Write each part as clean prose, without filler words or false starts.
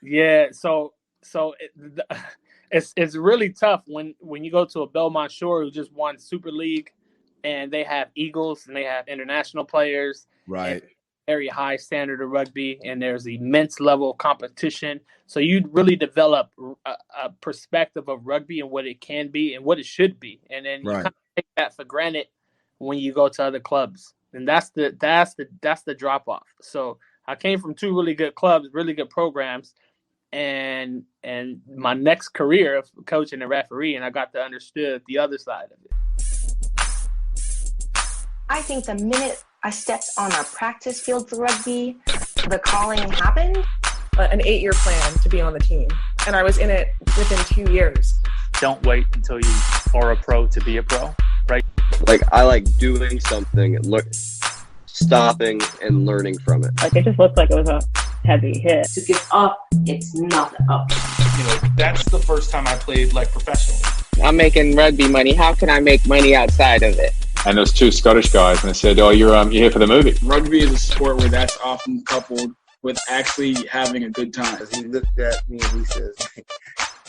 Yeah, it's really tough when you go to a Belmont Shore who just won Super League, and they have Eagles and they have international players, right? Very high standard of rugby, and there's immense level of competition. So you really develop a perspective of rugby and what it can be and what it should be, and then you kind of take that for granted when you go to other clubs, and that's the drop off. So I came from two really good clubs, really good programs, and my next career of coaching and referee, and I got to understand the other side of it. I think the minute I stepped on a practice field for rugby, the calling happened. An 8-year plan to be on the team, and I was in it within 2 years. Don't wait until you are a pro to be a pro, right? Like, I like doing something, stopping and learning from it. Like, it just looked like it was a heavy hit. To give up, it's not up. You know, that's the first time I played like professionally. I'm making rugby money. How can I make money outside of it? And there's two Scottish guys, and they said, "Oh, you're here for the movie." Rugby is a sport where that's often coupled with actually having a good time. He looked at me and he says,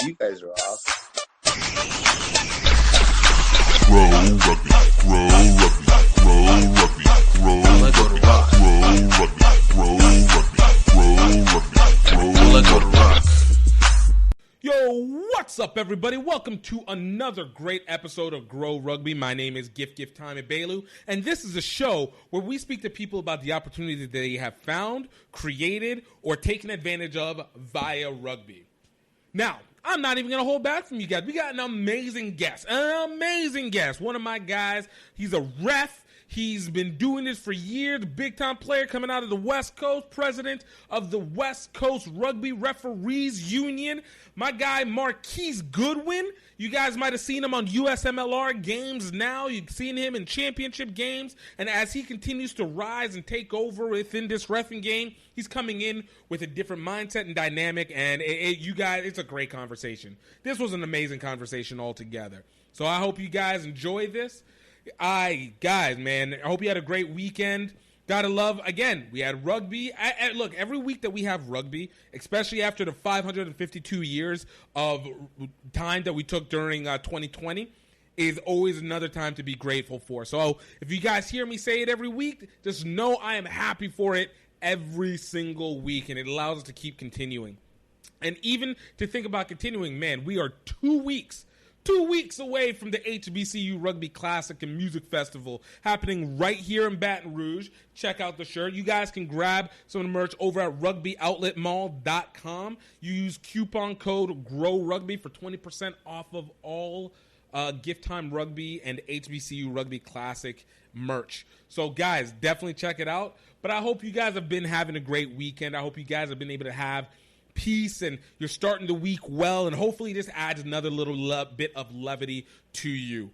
"You guys are awesome." Grow rugby, grow rugby, grow rugby, grow rugby, grow rugby, grow rugby, grow rugby, grow rugby. Yo, what's up, everybody? Welcome to another great episode of Grow Rugby. My name is GiftTime Belu, and this is a show where we speak to people about the opportunities that they have found, created, or taken advantage of via rugby. Now, I'm not even going to hold back from you guys. We got an amazing guest. One of my guys, he's a ref. He's been doing this for years. Big-time player coming out of the West Coast, president of the West Coast Rugby Referees Union. My guy, Marquise Goodwin. You guys might have seen him on USMLR games now. You've seen him in championship games. And as he continues to rise and take over within this reffing game, he's coming in with a different mindset and dynamic. And you guys, it's a great conversation. This was an amazing conversation altogether. So I hope you guys enjoy this. Guys, man, I hope you had a great weekend. Gotta love, again, we had rugby. Look, every week that we have rugby, especially after the 552 years of time that we took during 2020, is always another time to be grateful for. So if you guys hear me say it every week, just know I am happy for it every single week, and it allows us to keep continuing. And even to think about continuing, man, we are 2 weeks away from the HBCU Rugby Classic and Music Festival happening right here in Baton Rouge. Check out the shirt. You guys can grab some of the merch over at rugbyoutletmall.com. You use coupon code GROWRUGBY for 20% off of all GiftTime Rugby and HBCU Rugby Classic merch. So, guys, definitely check it out. But I hope you guys have been having a great weekend. I hope you guys have been able to have peace and you're starting the week well, and hopefully this adds another little bit of levity to you.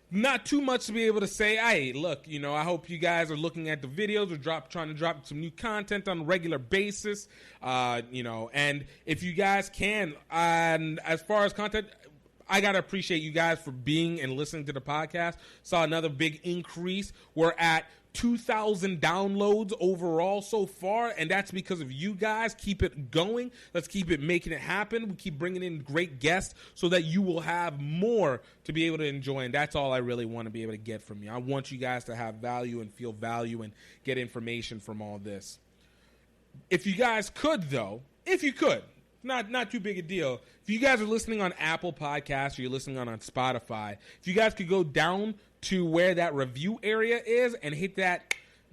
Not too much to be able to say. Hey, look, I hope you guys are looking at the videos or trying to drop some new content on a regular basis, and if you guys can, and as far as content, I got to appreciate you guys for being and listening to the podcast. Saw another big increase. We're at 2,000 downloads overall so far, and that's because of you guys. Keep it going. Let's keep it making it happen. We keep bringing in great guests so that you will have more to be able to enjoy, and that's all I really want to be able to get from you. I want you guys to have value and feel value and get information from all this. If you guys could, though, not too big a deal. If you guys are listening on Apple Podcasts or you're listening on Spotify, if you guys could go down to where that review area is and hit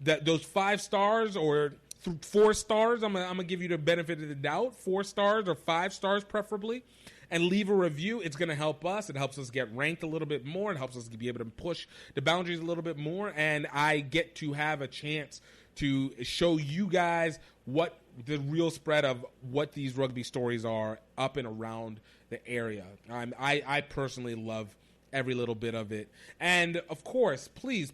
those 5 stars or 4 stars. I'm gonna give you the benefit of the doubt. 4 stars or 5 stars preferably, and leave a review. It's gonna help us. It helps us get ranked a little bit more. It helps us be able to push the boundaries a little bit more, and I get to have a chance to show you guys what the real spread of what these rugby stories are up and around the area. I personally love every little bit of it. And, of course, please,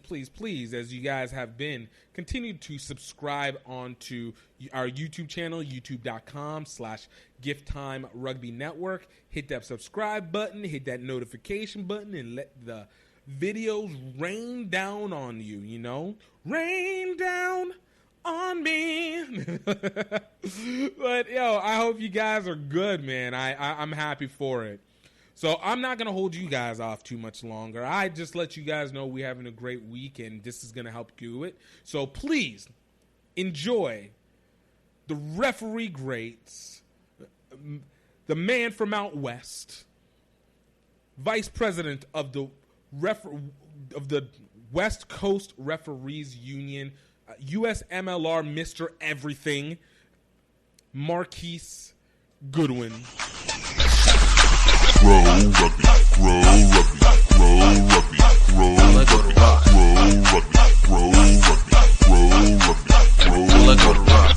as you guys have been, continue to subscribe onto our YouTube channel, youtube.com/GiftTime Rugby Network. Hit that subscribe button, hit that notification button, and let the videos rain down on you, Rain down on me. But yo, I hope you guys are good, man. I'm happy for it. So I'm not gonna hold you guys off too much longer. I just let you guys know we're having a great week, and this is gonna help do it. So please enjoy the referee greats, the man from out west, vice president of the West Coast Referees Union, USMLR Mr. Everything, Marquise Goodwin. Grow rugby, grow rugby, grow rugby, grow rugby, grow rugby, grow rugby, grow rugby, grow rugby.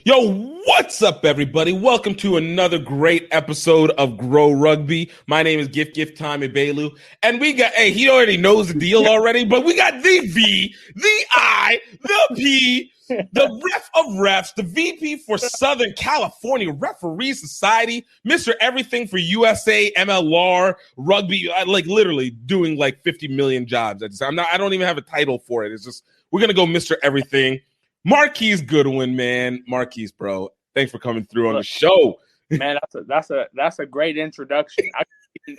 Yo, what's up, everybody? Welcome to another great episode of Grow Rugby. My name is GiftTime Bailu, and we got, hey, he already knows the deal already, but we got the V, the I, the P, the ref of refs, the VP for Southern California Referee Society, Mr. Everything for USA, MLR, rugby, like literally doing like 50 million jobs. I don't even have a title for it. It's just, we're going to go Mr. Everything. Marquise Goodwin, man. Marquise, bro. Thanks for coming through on the show. Man, that's a great introduction. I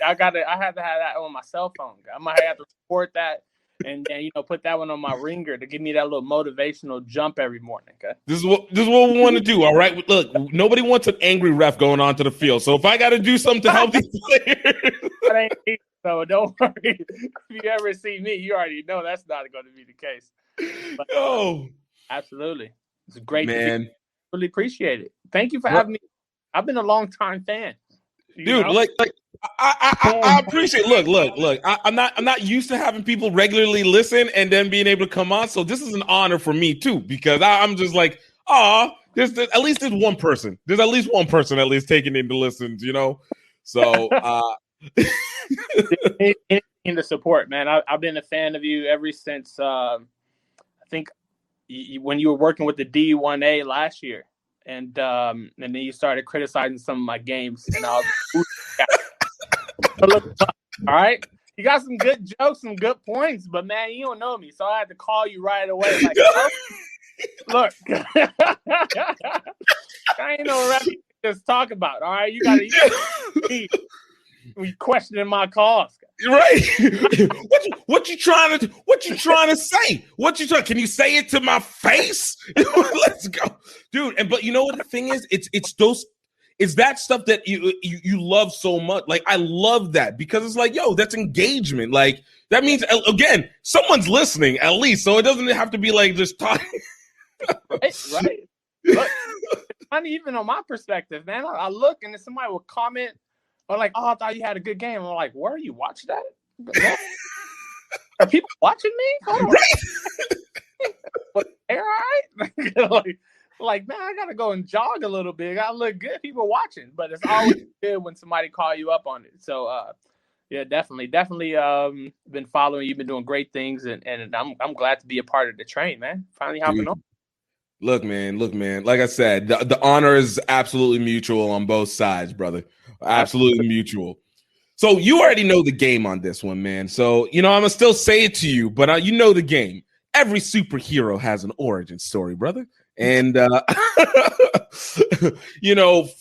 had to have that on my cell phone. I might have to record that and put that one on my ringer to give me that little motivational jump every morning. Okay? This is what we want to do. All right. Look, nobody wants an angry ref going onto the field. So if I got to do something to help these players, that ain't me, so don't worry. If you ever see me, you already know that's not going to be the case. But, absolutely. It's great, man. Really appreciate it. Thank you for having me. I've been a long time fan. Dude, like I appreciate. Look. I'm not used to having people regularly listen and then being able to come on. So this is an honor for me too, because I'm just like, there's at least one person. There's at least one person at least taking in the listens, So in the support, man. I've been a fan of you ever since I think when you were working with the D1A last year, and then you started criticizing some of my games, and I was all right. You got some good jokes, some good points, but man, you don't know me, so I had to call you right away. Like, look, I ain't no rap to just talk about. All right, you gotta we questioning my cause. Right. What you trying to say? Can you say it to my face? Let's go. Dude, but you know what the thing is? It's that stuff that you love so much. Like, I love that because it's like, yo, that's engagement. Like, that means, again, someone's listening at least, so it doesn't have to be like just talking. Right. Look, it's not even on my perspective, man. I look and then somebody will comment or like, I thought you had a good game. I'm like, where are you watching that? Are people watching me? Hold on. Right. All right. like, man, I gotta go and jog a little bit. I gotta look good. People watching, but it's always good when somebody call you up on it. So, yeah, definitely, been following you. Been doing great things, and I'm glad to be a part of the train, man. Finally hopping on. Look, man. Like I said, the honor is absolutely mutual on both sides, brother. Absolutely mutual. So you already know the game on this one, man. So, I'm going to still say it to you, but you know the game. Every superhero has an origin story, brother. And,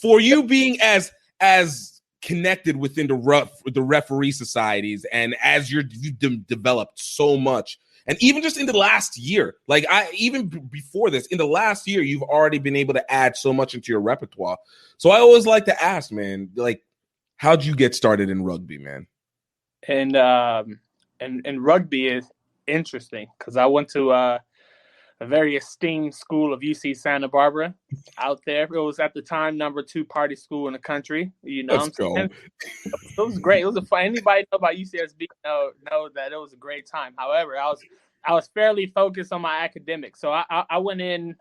for you being as connected within the referee societies and as you've developed so much, and even just in the last year, like even before this, in the last year, you've already been able to add so much into your repertoire. So I always like to ask, man, like, how'd you get started in rugby, man? And rugby is interesting because I went to a very esteemed school of UC Santa Barbara out there. It was at the time #2 party school in the country. Let's go. It was great. It was a fun. Anybody know about UCSB know that it was a great time. However, I was fairly focused on my academics, so I went in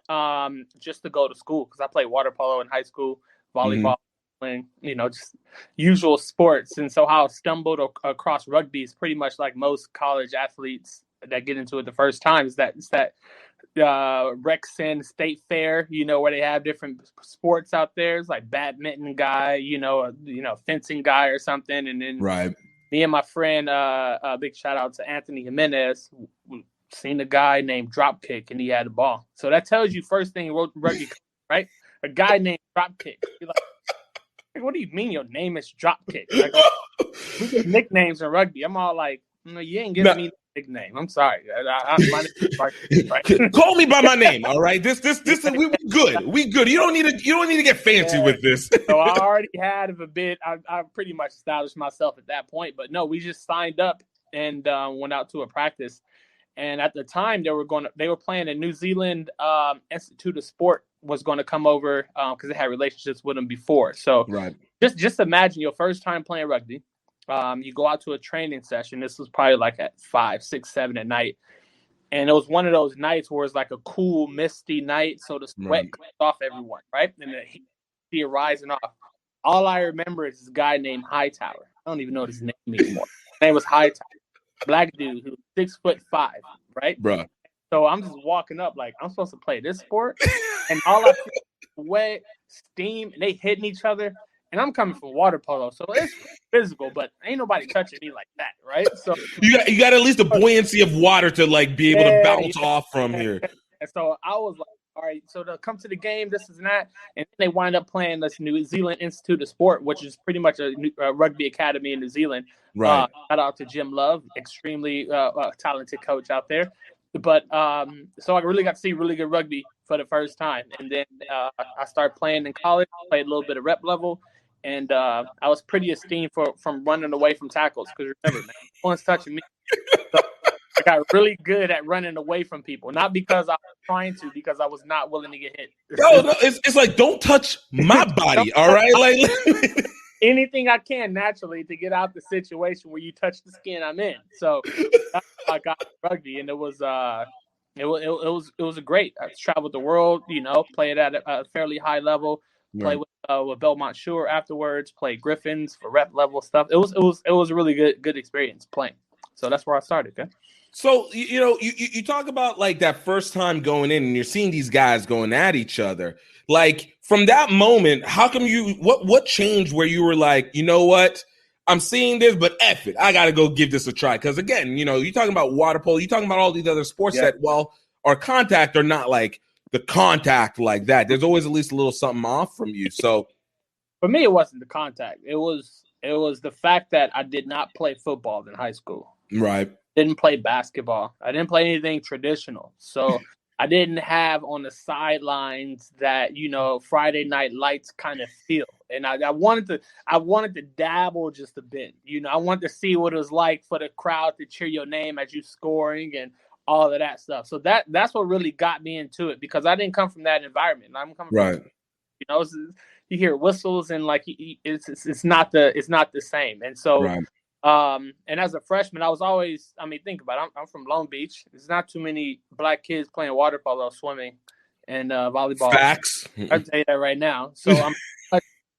just to go to school because I played water polo in high school, volleyball, and just usual sports. And so how I stumbled across rugby is pretty much like most college athletes that get into it the first time. It's that Rexon State Fair, where they have different sports out there. It's like badminton guy, fencing guy or something. And then right. Me and my friend, a big shout out to Anthony Jimenez, seen a guy named Dropkick, and he had a ball. So that tells you first thing rugby, right? A guy named Dropkick. You're like, what do you mean your name is Dropkick? Like, we get nicknames in rugby. I'm all like, no, you ain't giving me a nickname. I'm sorry. My name is Marquise, right? Call me by my name, all right? This we good. We good. You don't need to get fancy with this. So I already had a bit. I pretty much established myself at that point. But no, we just signed up and went out to a practice. And at the time, they were playing in New Zealand. Institute of Sport was going to come over because they had relationships with them before. So just imagine your first time playing rugby. You go out to a training session. This was probably like at 5, 6, 7 at night. And it was one of those nights where it's like a cool, misty night. So the sweat comes off everyone, right? And the heat rising off. All I remember is this guy named Hightower. I don't even know his name anymore. His name was Hightower. Black dude who was 6'5", right? Bruh. So I'm just walking up like, I'm supposed to play this sport? And all I see is sweat, steam, and they hitting each other. And I'm coming from water polo, so it's physical, but ain't nobody touching me like that, right? So you got at least a buoyancy of water to like be able to bounce off from here. And so I was like, all right, so to come to the game, this is that. And they wind up playing this New Zealand Institute of Sport, which is pretty much a rugby academy in New Zealand. Right. Shout out to Jim Love, extremely talented coach out there. But so I really got to see really good rugby for the first time. And then I started playing in college, played a little bit of rep level. And I was pretty esteemed from running away from tackles. Because remember, man, no one's touching me. So I got really good at running away from people. Not because I was trying to, because I was not willing to get hit. No, it's like, don't touch my body, all right? Like anything I can naturally to get out the situation where you touch the skin I'm in. So that's how I got rugby, and it was great. I traveled the world, played at a fairly high level. Played with Belmont Shore afterwards. Played Griffins for rep level stuff. It was a really good experience playing. So that's where I started. Okay. So you talk about like that first time going in, and you're seeing these guys going at each other. Like from that moment, how come what changed where you were like, you know what? I'm seeing this, but F it. I got to go give this a try. Because again, you're talking about water polo. You're talking about all these other sports that, while our contact are not like the contact like that, there's always at least a little something off from you. So for me, it wasn't the contact. It was the fact that I did not play football in high school. Right. Didn't play basketball. I didn't play anything traditional. So I didn't have on the sidelines that, Friday night lights kind of feel. And I wanted to dabble just a bit. I wanted to see what it was like for the crowd to cheer your name as you scoring and all of that stuff. So that's what really got me into it, because I didn't come from that environment. I'm coming from, you hear whistles and like it's not the same. And so and as a freshman, I was always, think about it. I'm from Long Beach. There's not too many black kids playing water polo, swimming, and volleyball. Facts. I'll tell you that right now. So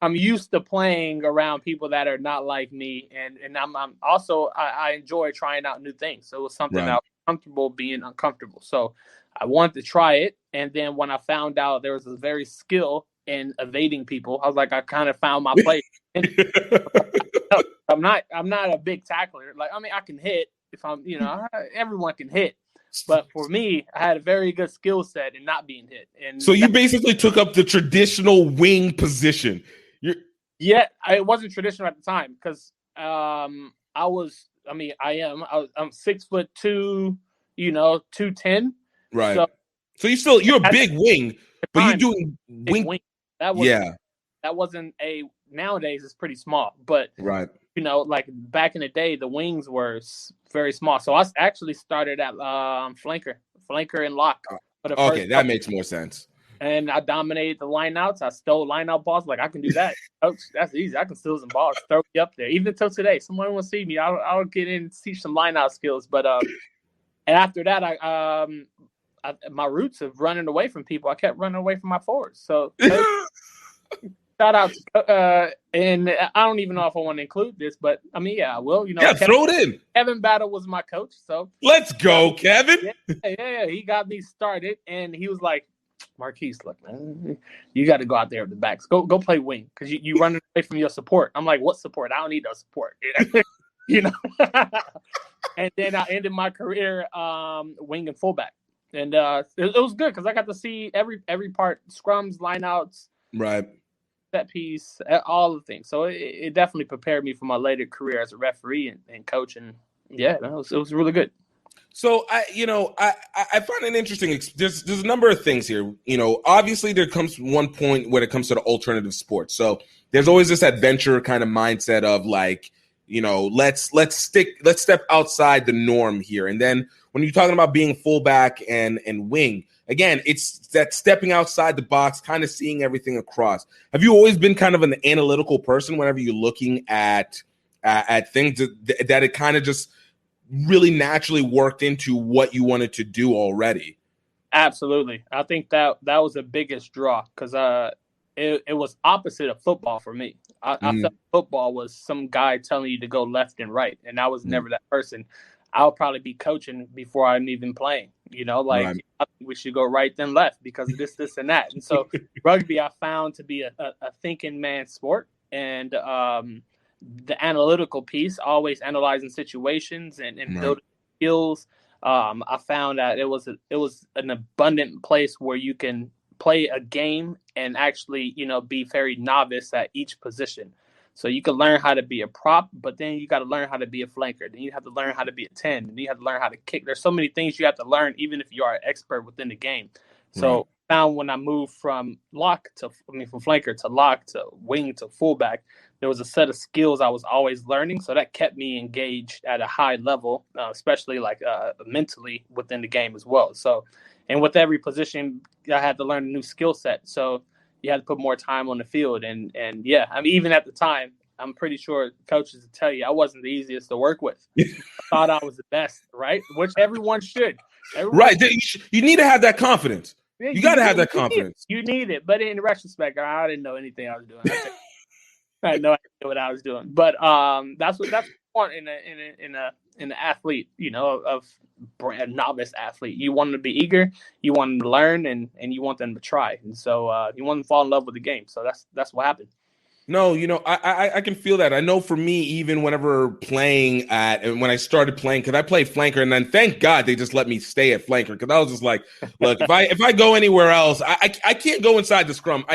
I'm used to playing around people that are not like me, and I'm also I enjoy trying out new things. So it was something that I was comfortable being uncomfortable. So I wanted to try it, and then when I found out there was a very skill in evading people, I was like, I kind of found my place. I'm not a big tackler. Like, I can hit if I'm, everyone can hit. But for me, I had a very good skill set in not being hit. And so you basically took up the traditional wing position. Yeah, it wasn't traditional at the time because I'm 6'2", 210. Right. So you're a big wing, but you're doing wing. That wasn't nowadays it's pretty small, but like back in the day, the wings were very small. So I actually started at flanker and lock. Okay, that makes more sense. And I dominated the lineouts. I stole lineout balls. Like, I can do that. Coach, that's easy. I can steal some balls, throw me up there. Even until today, someone will see me. I'll get in and teach some lineout skills. But and after that, I my roots of running away from people, I kept running away from my forwards. So shout out to, and I don't even know if I want to include this, but I will. Throw it in. Kevin Battle was my coach. So let's go, Kevin. Yeah. He got me started, and he was like, Marquise, look, man, you got to go out there with the backs. Go play wing because you running away from your support. I'm like, what support? I don't need no support. you know. And then I ended my career wing and fullback. And it was good because I got to see every part, scrums, lineouts, right, set piece, all the things. So it definitely prepared me for my later career as a referee and coach. And yeah, it was really good. So I find it interesting. There's a number of things here. Obviously there comes one point when it comes to the alternative sports. So there's always this adventure kind of mindset of like, let's step outside the norm here. And then when you're talking about being fullback and wing, again, it's that stepping outside the box, kind of seeing everything across. Have you always been kind of an analytical person whenever you're looking at things that it kind of just really naturally worked into what you wanted to do already? Absolutely. I think that was the biggest draw because it was opposite of football for me. I thought football was some guy telling you to go left and right, and I was never that person. I'll probably be coaching before I'm even playing, I think we should go right then left because of this, and that. And so rugby I found to be a thinking man's sport, and the analytical piece, always analyzing situations and building skills. I found that it was an abundant place where you can play a game and actually, be very novice at each position. So you can learn how to be a prop, but then you got to learn how to be a flanker. Then you have to learn how to be a 10. And you have to learn how to kick. There's so many things you have to learn, even if you are an expert within the game. So I found when I moved from flanker to lock to wing to fullback, there was a set of skills I was always learning. So that kept me engaged at a high level, especially mentally within the game as well. So, and with every position, I had to learn a new skill set. So you had to put more time on the field. And yeah, I mean, even at the time, I'm pretty sure coaches will tell you I wasn't the easiest to work with. I thought I was the best, right? Which everyone should. You need to have that confidence. Yeah, you got to have that confidence. You need it. But in retrospect, I didn't know anything I was doing. I had no idea what I was doing. But that's what you want in an athlete, a novice athlete. You want them to be eager, you want them to learn, and you want them to try. And so you want them to fall in love with the game. So that's what happened. No, I can feel that. I know for me, even whenever playing and when I started playing, because I played flanker, and then thank God they just let me stay at flanker, because I was just like, look, if I go anywhere else, I can't go inside the scrum.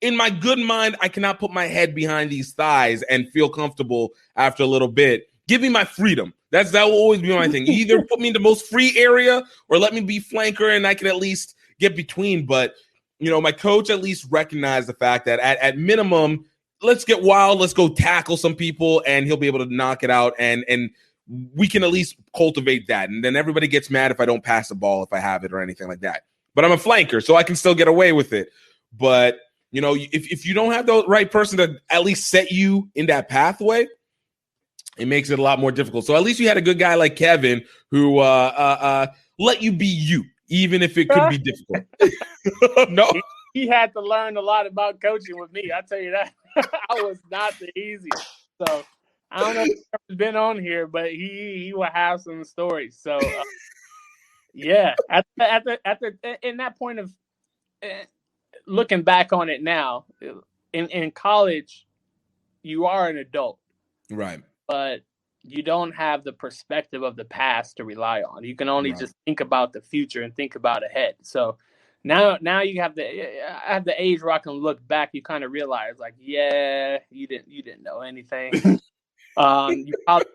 In my good mind, I cannot put my head behind these thighs and feel comfortable after a little bit. Give me my freedom. That will always be my thing. You either put me in the most free area or let me be flanker and I can at least get between. But, my coach at least recognized the fact that at minimum, let's get wild. Let's go tackle some people and he'll be able to knock it out. And we can at least cultivate that. And then everybody gets mad if I don't pass the ball, if I have it or anything like that. But I'm a flanker, so I can still get away with it. But, if you don't have the right person to at least set you in that pathway, it makes it a lot more difficult. So at least you had a good guy like Kevin who let you be you, even if it could be difficult. No, he had to learn a lot about coaching with me. I tell you that. I was not the easiest. So I don't know if he's been on here, but he will have some stories. So yeah, at in that point of looking back on it now, in college, you are an adult, right? But you don't have the perspective of the past to rely on. You can only just think about the future and think about ahead. So now you have the age where I can look back. You kind of realize, like, yeah, you didn't know anything. You probably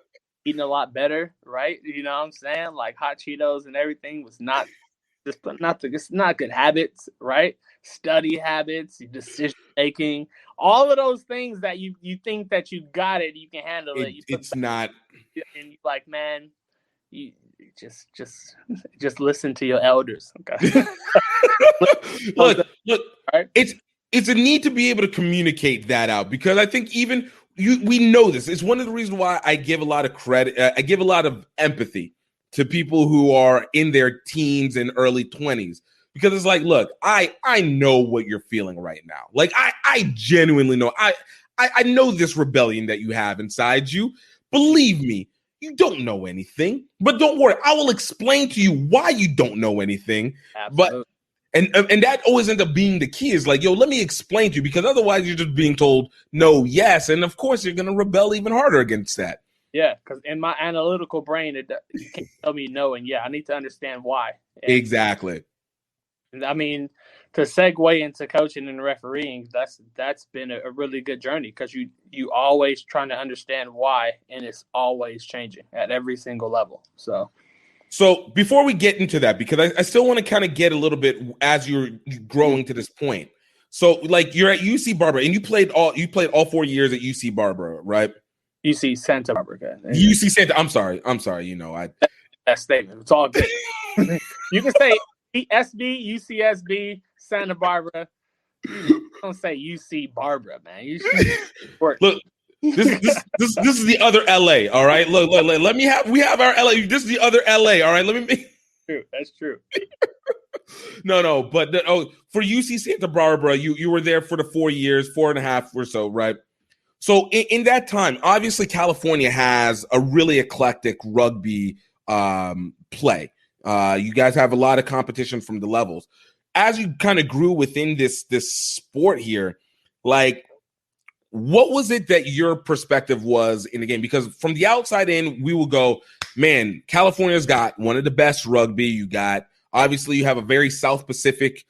eating a lot better, right? You know what I'm saying? Like hot Cheetos and everything was not good habits, right? Study habits, decision making, all of those things that you think that you got it, you can handle it. It's not, and you're like, man, you just listen to your elders. Okay. look, right? It's a need to be able to communicate that out, because I think even we know this. It's one of the reasons why I give a lot of credit. I give a lot of empathy to people who are in their teens and early 20s, because it's like, look, I know what you're feeling right now. Like I genuinely know. I know this rebellion that you have inside you. Believe me, you don't know anything, but don't worry. I will explain to you why you don't know anything. Absolutely. But and that always ends up being the key, is like, yo, let me explain to you, because otherwise you're just being told no, yes. And of course you're going to rebel even harder against that. Yeah, because in my analytical brain, you can't tell me no, and I need to understand why. And, Exactly. I mean, to segue into coaching and refereeing, that's been a really good journey because you always trying to understand why, and it's always changing at every single level. So before we get into that, because I still want to kind of get a little bit as you're growing to this point. So like you're at UC Barbara, and you played all 4 years at UC Barbara, right? UC Santa Barbara. UC Santa. I'm sorry. You know, that statement. It's all good. You can say SB, UCSB, Santa Barbara. Don't say UC Barbara, man. You look. This is the other LA. All right. Look. We have our LA. This is the other LA. All right. Let me make. True. That's true. No. But for UC Santa Barbara, you were there for the 4 years, 4.5 or so, right? So in that time, obviously California has a really eclectic rugby play. You guys have a lot of competition from the levels. As you kind of grew within this sport here, like, what was it that your perspective was in the game? Because from the outside in, we will go, man, California's got one of the best rugby. You have a very South Pacific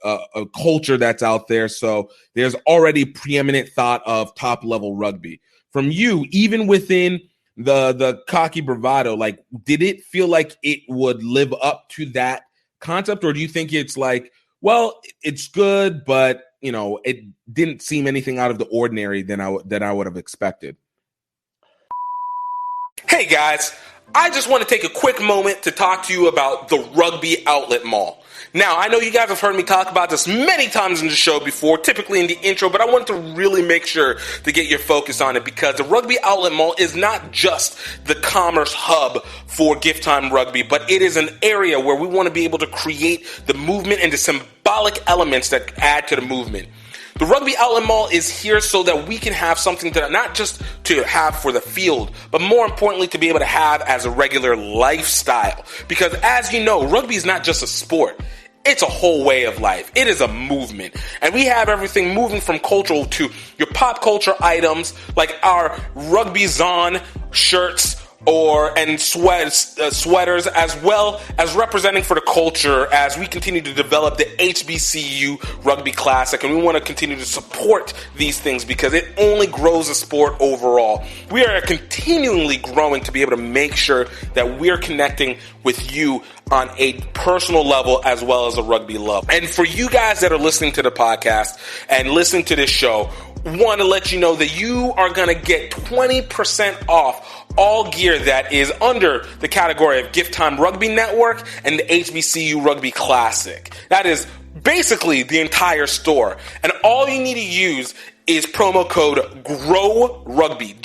a culture that's out there. So there's already preeminent thought of top level rugby. From you, even within the cocky bravado, like, did it feel like it would live up to that concept? Or do you think it's like, well, it's good, but you know, it didn't seem anything out of the ordinary than I would have expected? Hey guys, I just want to take a quick moment to talk to you about the Rugby Outlet Mall. Now, I know you guys have heard me talk about this many times in the show before, typically in the intro, but I want to really make sure to get your focus on it, because the Rugby Outlet Mall is not just the commerce hub for GiftTime Rugby, but it is an area where we want to be able to create the movement and the symbolic elements that add to the movement. The Rugby Outlet Mall is here so that we can have something that not just to have for the field, but more importantly to be able to have as a regular lifestyle. Because as you know, rugby is not just a sport. It's a whole way of life. It is a movement. And we have everything moving from cultural to your pop culture items like our Rugby Zon shirts and sweaters, as well as representing for the culture as we continue to develop the HBCU Rugby Classic. And we want to continue to support these things because it only grows the sport overall. We are continually growing to be able to make sure that we're connecting with you on a personal level as well as a rugby love. And for you guys that are listening to the podcast and listening to this show, want to let you know that you are going to get 20% off all gear that is under the category of GiftTime Rugby Network and the HBCU Rugby Classic. That is basically the entire store. And all you need to use is promo code GROWRUGBY,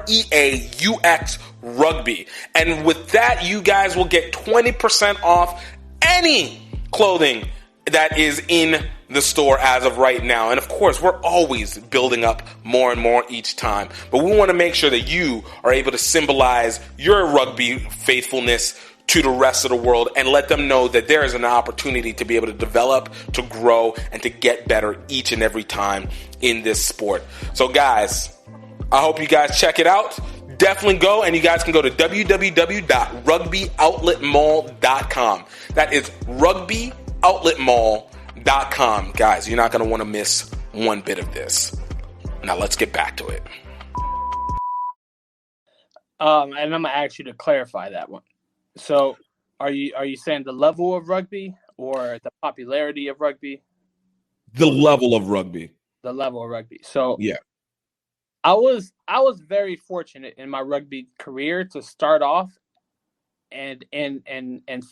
GREAUX Rugby. And with that, you guys will get 20% off any clothing that is in the store as of right now. And of course, we're always building up more and more each time. But we want to make sure that you are able to symbolize your rugby faithfulness to the rest of the world and let them know that there is an opportunity to be able to develop, to grow, and to get better each and every time in this sport. So guys, I hope you guys check it out. Definitely go, and you guys can go to www.rugbyoutletmall.com. That is rugbyoutletmall.com. Guys, you're not going to want to miss one bit of this. Now let's get back to it. And I'm going to ask you to clarify that one. So are you saying the level of rugby or the popularity of rugby? The level of rugby. The level of rugby. So yeah. I was very fortunate in my rugby career to start off and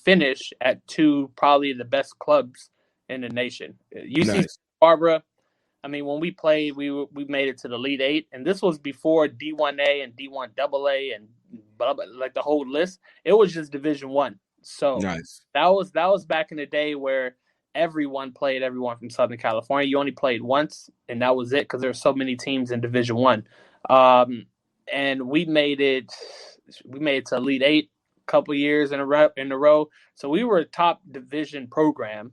finish at two probably the best clubs in the nation. UC Nice. Barbara. I mean, when we played, we made it to the Elite Eight, and this was before D1A and D1AA and blah, blah, like the whole list. It was just Division I. So nice. That was back in the day where everyone played everyone from Southern California. You only played once, and that was it because there were so many teams in Division I. And we made it to Elite Eight a couple years in a row. So we were a top division program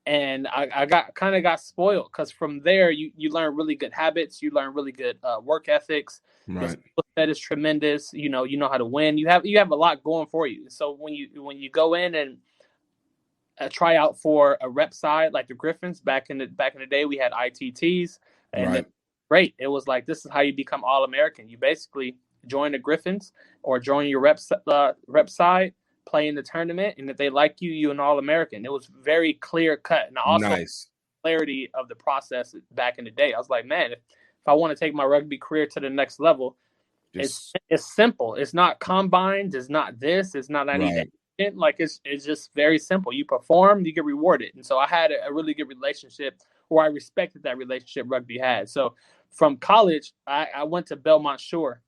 And I got spoiled because from there you learn really good habits, you learn really good work ethics. Your skill set is tremendous. You know how to win. You have a lot going for you. So when you go in and try out for a rep side like the Griffins back in the day, we had ITTs, and then, great. It was like, this is how you become All-American. You basically join the Griffins or join your rep side, play in the tournament, and if they like you, you're an All-American. It was very clear cut, and also clarity of the process back in the day. I was like, man, if I want to take my rugby career to the next level, it's simple. It's not combines. It's not this. It's not anything. Like it's just very simple. You perform, you get rewarded. And so I had a really good relationship, or I respected that relationship rugby had. So from college, I went to Belmont Shore,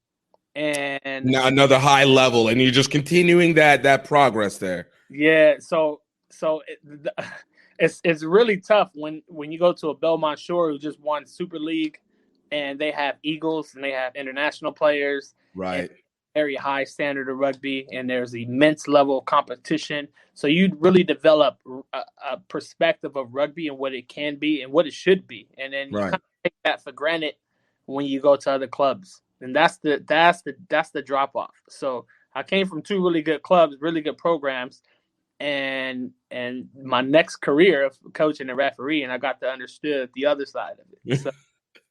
and now another high level, and you're just continuing that progress there. Yeah. So it's really tough when you go to a Belmont Shore who just won Super League, and they have Eagles and they have international players. Right. Very high standard of rugby, and there's immense level of competition. So you'd really develop a perspective of rugby and what it can be and what it should be. And then you kind of take that for granted when you go to other clubs. And that's the drop off. So I came from two really good clubs, really good programs, and my next career of coaching and referee, and I got to understand the other side of it. So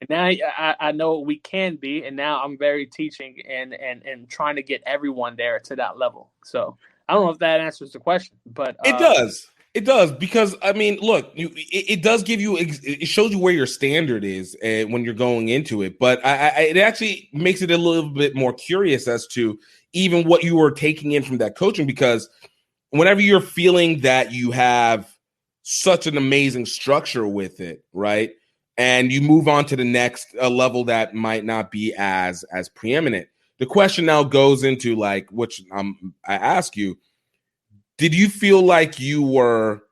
and now I know what we can be, and now I'm very teaching and trying to get everyone there to that level. So I don't know if that answers the question, but it does. It does, because I mean, look, it does give you, it shows you where your standard is when you're going into it. But it actually makes it a little bit more curious as to even what you were taking in from that coaching, because whenever you're feeling that you have such an amazing structure with it, right? And you move on to the next level that might not be as preeminent. The question now goes into, like, which I ask you, did you feel like you were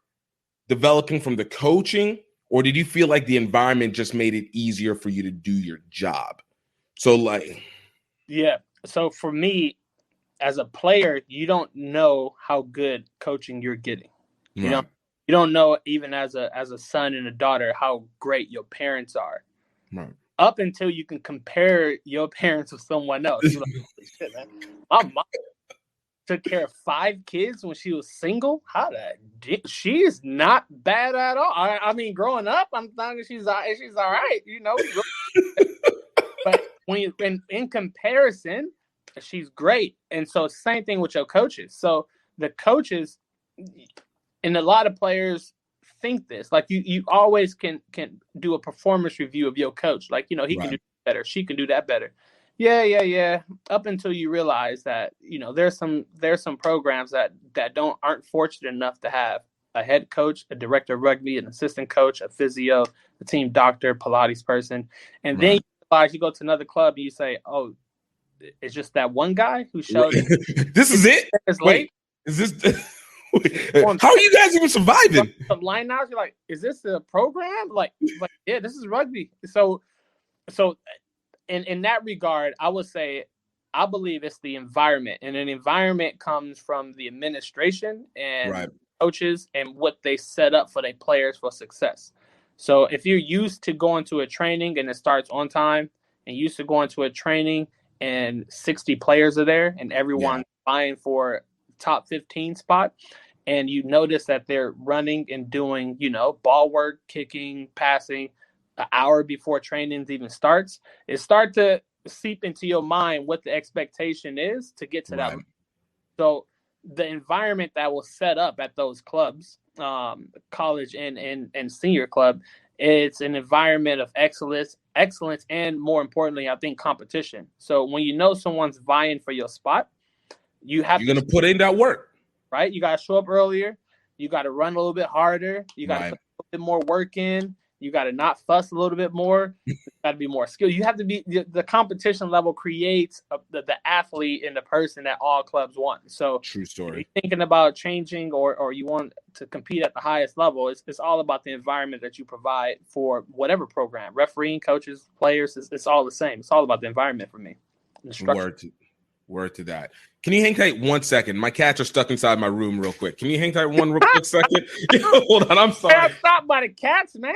developing from the coaching, or did you feel like the environment just made it easier for you to do your job? So, like, yeah. So for me, as a player, you don't know how good coaching you're getting. You don't know, even as a son and a daughter, how great your parents are. Right. Up until you can compare your parents with someone else. You're like, holy shit, man. My mom took care of 5 kids when she was single. She is not bad at all. I mean, growing up, I'm thinking she's all right, you know. But when you in comparison, she's great. And so same thing with your coaches. So the coaches, and a lot of players think this, like you always can do a performance review of your coach. Like, you know, he can do better, she can do that better. Yeah. Up until you realize that, you know, there's some programs that aren't fortunate enough to have a head coach, a director of rugby, an assistant coach, a physio, a team doctor, Pilates person. And then you realize, you go to another club and you say, oh, it's just that one guy who showed this is it? Wait, is this how are you guys even surviving? Some line outs, you're like, is this a program? Like, yeah, this is rugby. So in that regard, I would say I believe it's the environment, and an environment comes from the administration and coaches and what they set up for their players for success. So if you're used to going to a training and it starts on time, and used to going to a training and 60 players are there and everyone's vying for top 15 spot, and you notice that they're running and doing, you know, ball work, kicking, passing an hour before training even starts, it starts to seep into your mind what the expectation is to get to that. So the environment that was set up at those clubs, college and senior club, it's an environment of excellence, and more importantly, I think, competition. So when you know someone's vying for your spot, you're going to put in that work, right? You got to show up earlier. You got to run a little bit harder. You got to put a little bit more work in. You got to not fuss a little bit more. You got to be more skilled. You have to be the competition level creates the athlete and the person that all clubs want. So true story. If you're thinking about changing or you want to compete at the highest level, it's all about the environment that you provide for whatever program, refereeing, coaches, players. It's all the same. It's all about the environment for me. Word to that. Can you hang tight 1 second? My cats are stuck inside my room real quick. Can you hang tight one real quick second? Hold on, I'm sorry. I'm stopped by the cats, man.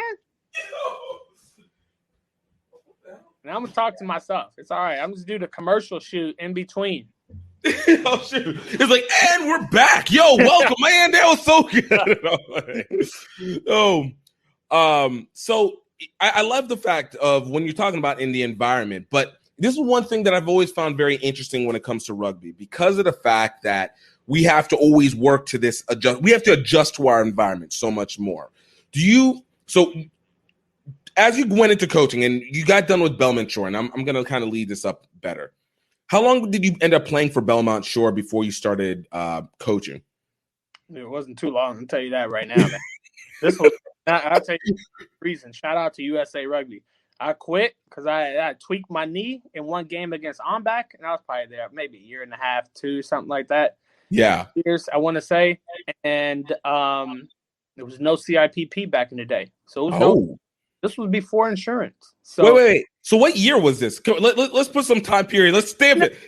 Now I'm going to talk to myself. It's all right. I'm just do the commercial shoot in between. Oh, shoot. It's like, and we're back. Yo, welcome, man. That was so good. So I love the fact of when you're talking about in the environment, but this is one thing that I've always found very interesting when it comes to rugby, because of the fact that we have to always work to this adjust. We have to adjust to our environment so much more. So as you went into coaching and you got done with Belmont Shore, and I'm going to kind of lead this up better. How long did you end up playing for Belmont Shore before you started coaching? It wasn't too long. I'll tell you that right now, man. This was, I'll tell you the reason. Shout out to USA Rugby. I quit because I tweaked my knee in one game against Ombak, and I was probably there maybe a year and a half, 2, something like that. Yeah. Years, I want to say. And there was no CIPP back in the day. So it was this was before insurance. So wait. So what year was this? Let's put some time period. Let's stamp it.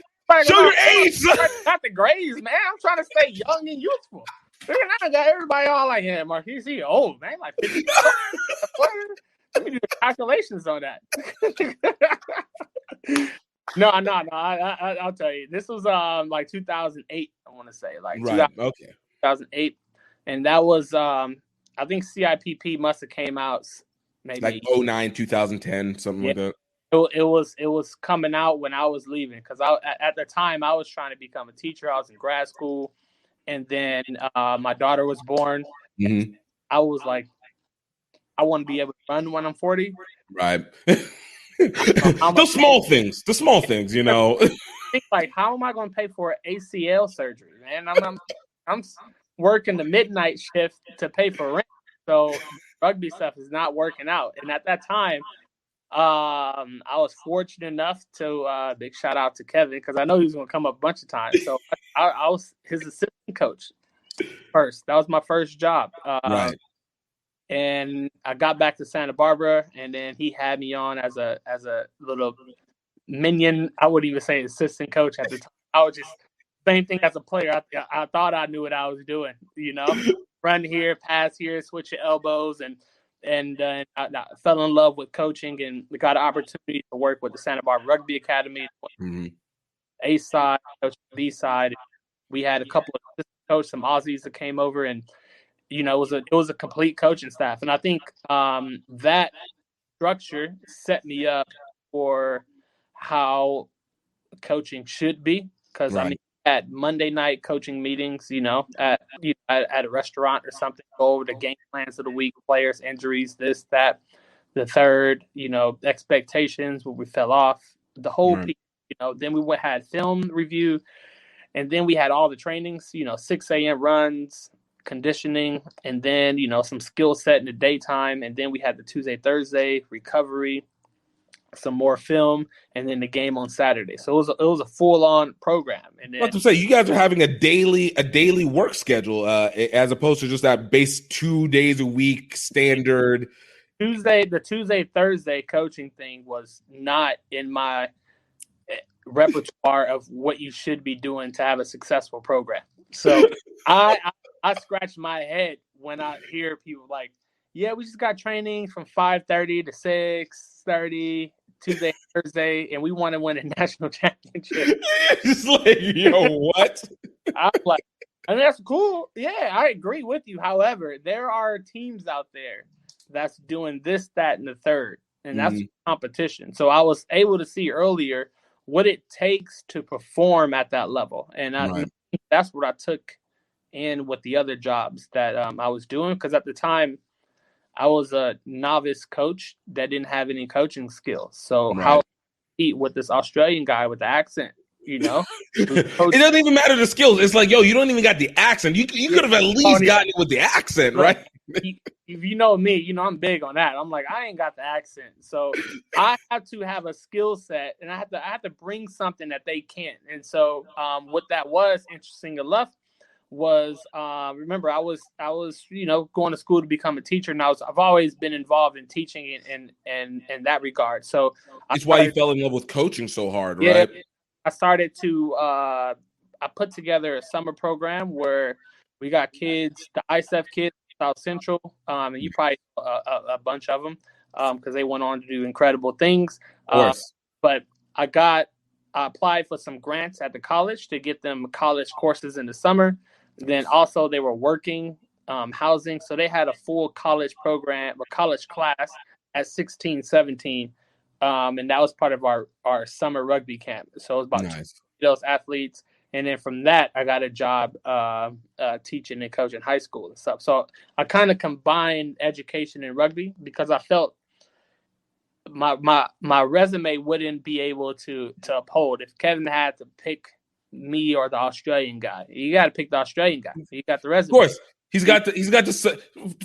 Show your age. Not the grades, man. I'm trying to stay young and youthful. I got everybody all like, yeah, Marquise, he old, man. Like 50. Let me do the calculations on that. No. I'll tell you. This was like 2008. I want to say like right. 2008, and that was I think CIPP must have came out maybe like 09, 2010, something like that. It was coming out when I was leaving because at the time I was trying to become a teacher. I was in grad school, and then my daughter was born. Mm-hmm. I was like, I want to be able to run when I'm 40. Right. The small things, you know. Think like, how am I going to pay for ACL surgery, man? I'm working the midnight shift to pay for rent, so rugby stuff is not working out. And at that time, I was fortunate enough to big shout out to Kevin because I know he was going to come up a bunch of times. So I was his assistant coach first. That was my first job. Right. And I got back to Santa Barbara, and then he had me on as a little minion. I wouldn't even say assistant coach at the time. I was just same thing as a player. I thought I knew what I was doing, you know, run here, pass here, switch your elbows, and I fell in love with coaching and got an opportunity to work with the Santa Barbara Rugby Academy, A side, B side. We had a couple of assistant coaches, some Aussies that came over, and you know, it was a complete coaching staff. And I think that structure set me up for how coaching should be. Because, I mean, at Monday night coaching meetings, you know, at a restaurant or something, go over the game plans of the week, players, injuries, this, that, the third, you know, expectations, where we fell off, the whole piece, you know. Then we had film review, and then we had all the trainings, you know, 6 a.m. runs, conditioning, and then, you know, some skill set in the daytime, and then we had the Tuesday, Thursday recovery, some more film, and then the game on Saturday. So it was a full on program. And then, what to say, you guys are having a daily work schedule as opposed to just that base 2 days a week standard. The Tuesday, Thursday coaching thing was not in my repertoire of what you should be doing to have a successful program. So I scratch my head when I hear people like, yeah, we just got training from 5:30 to 6:30 Tuesday, Thursday, and we want to win a national championship. Just like, yo, what? I'm like, and that's cool. Yeah, I agree with you. However, there are teams out there that's doing this, that, and the third, and that's competition. So I was able to see earlier what it takes to perform at that level, and I think that's what I took in with the other jobs that I was doing, because at the time I was a novice coach that didn't have any coaching skills. So how eat with this Australian guy with the accent, you know? It doesn't even matter the skills. It's like, yo, you don't even got the accent. You could have at least gotten it with the accent, right? If you know me, you know I'm big on that. I'm like, I ain't got the accent. So I have to have a skill set, and I have to bring something that they can't. And so what that was, interesting enough, was remember I was you know, going to school to become a teacher, and I've always been involved in teaching in that regard. So it's why you fell in love with coaching so hard, right? I started to I put together a summer program where we got kids, the ISF kids, South Central, and you probably a bunch of them because they went on to do incredible things. Of course. But I applied for some grants at the college to get them college courses in the summer. Then also they were working housing, so they had a full college program, a college class at 16, 17. And that was part of our summer rugby camp. So it was about those athletes. And then from that, I got a job teaching and coaching high school and stuff. So I kind of combined education and rugby because I felt my resume wouldn't be able to uphold if Kevin had to pick me or the Australian guy. You got to pick the Australian guy. You got the resume. Of course. He's got the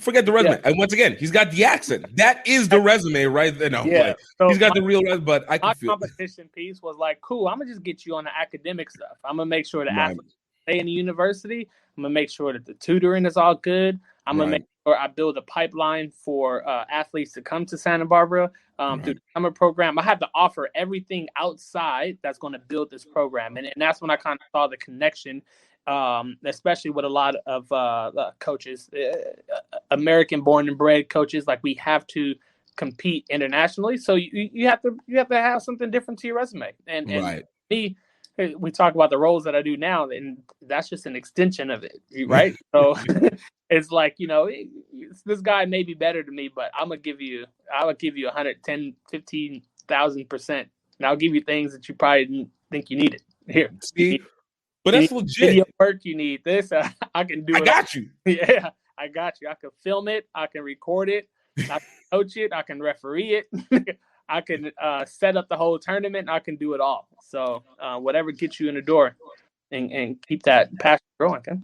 forget the resume. Yeah. And once again, he's got the accent. That is the resume right there. No, like, so he's got the real resume, but I can feel competition piece was like, cool, I'm gonna just get you on the academic stuff. I'm gonna make sure the athletes stay in the university. I'm gonna make sure that the tutoring is all good. I'm gonna make sure I build a pipeline for athletes to come to Santa Barbara through the summer program. I have to offer everything outside that's going to build this program. And that's when I kind of saw the connection, especially with a lot of coaches, American born and bred coaches. Like, we have to compete internationally. So you have to have something different to your resume. And me, we talk about the roles that I do now, and that's just an extension of it, right? So it's like, this guy may be better than me, but I would give you 110, 15,000%. And I'll give you things that you probably didn't think you needed. Here. See? But that's legit. Video work, you need this. I can do it. I got you. Yeah, I got you. I can film it. I can record it. I can coach it. I can referee it. I can set up the whole tournament. I can do it all. So whatever gets you in the door and keep that passion growing. Okay?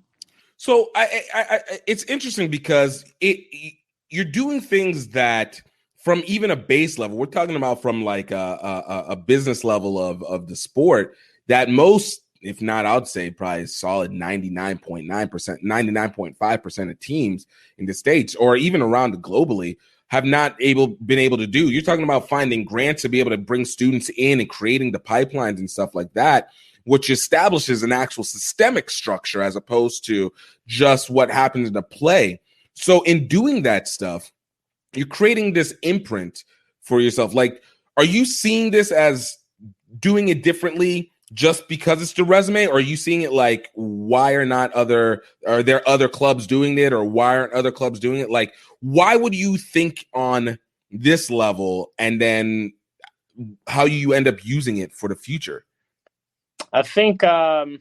So I it's interesting because you're doing things that from even a base level, we're talking about from like a business level of the sport that most, if not, I would say probably solid 99.9%, 99.5% of teams in the States or even around globally have not been able to do. You're talking about finding grants to be able to bring students in and creating the pipelines and stuff like that, which establishes an actual systemic structure as opposed to just what happens in the play. So in doing that stuff, you're creating this imprint for yourself. Like, are you seeing this as doing it differently just because it's the resume? Or are you seeing it like, are there other clubs doing it, or why aren't other clubs doing it? Like, why would you think on this level, and then how you end up using it for the future? I think then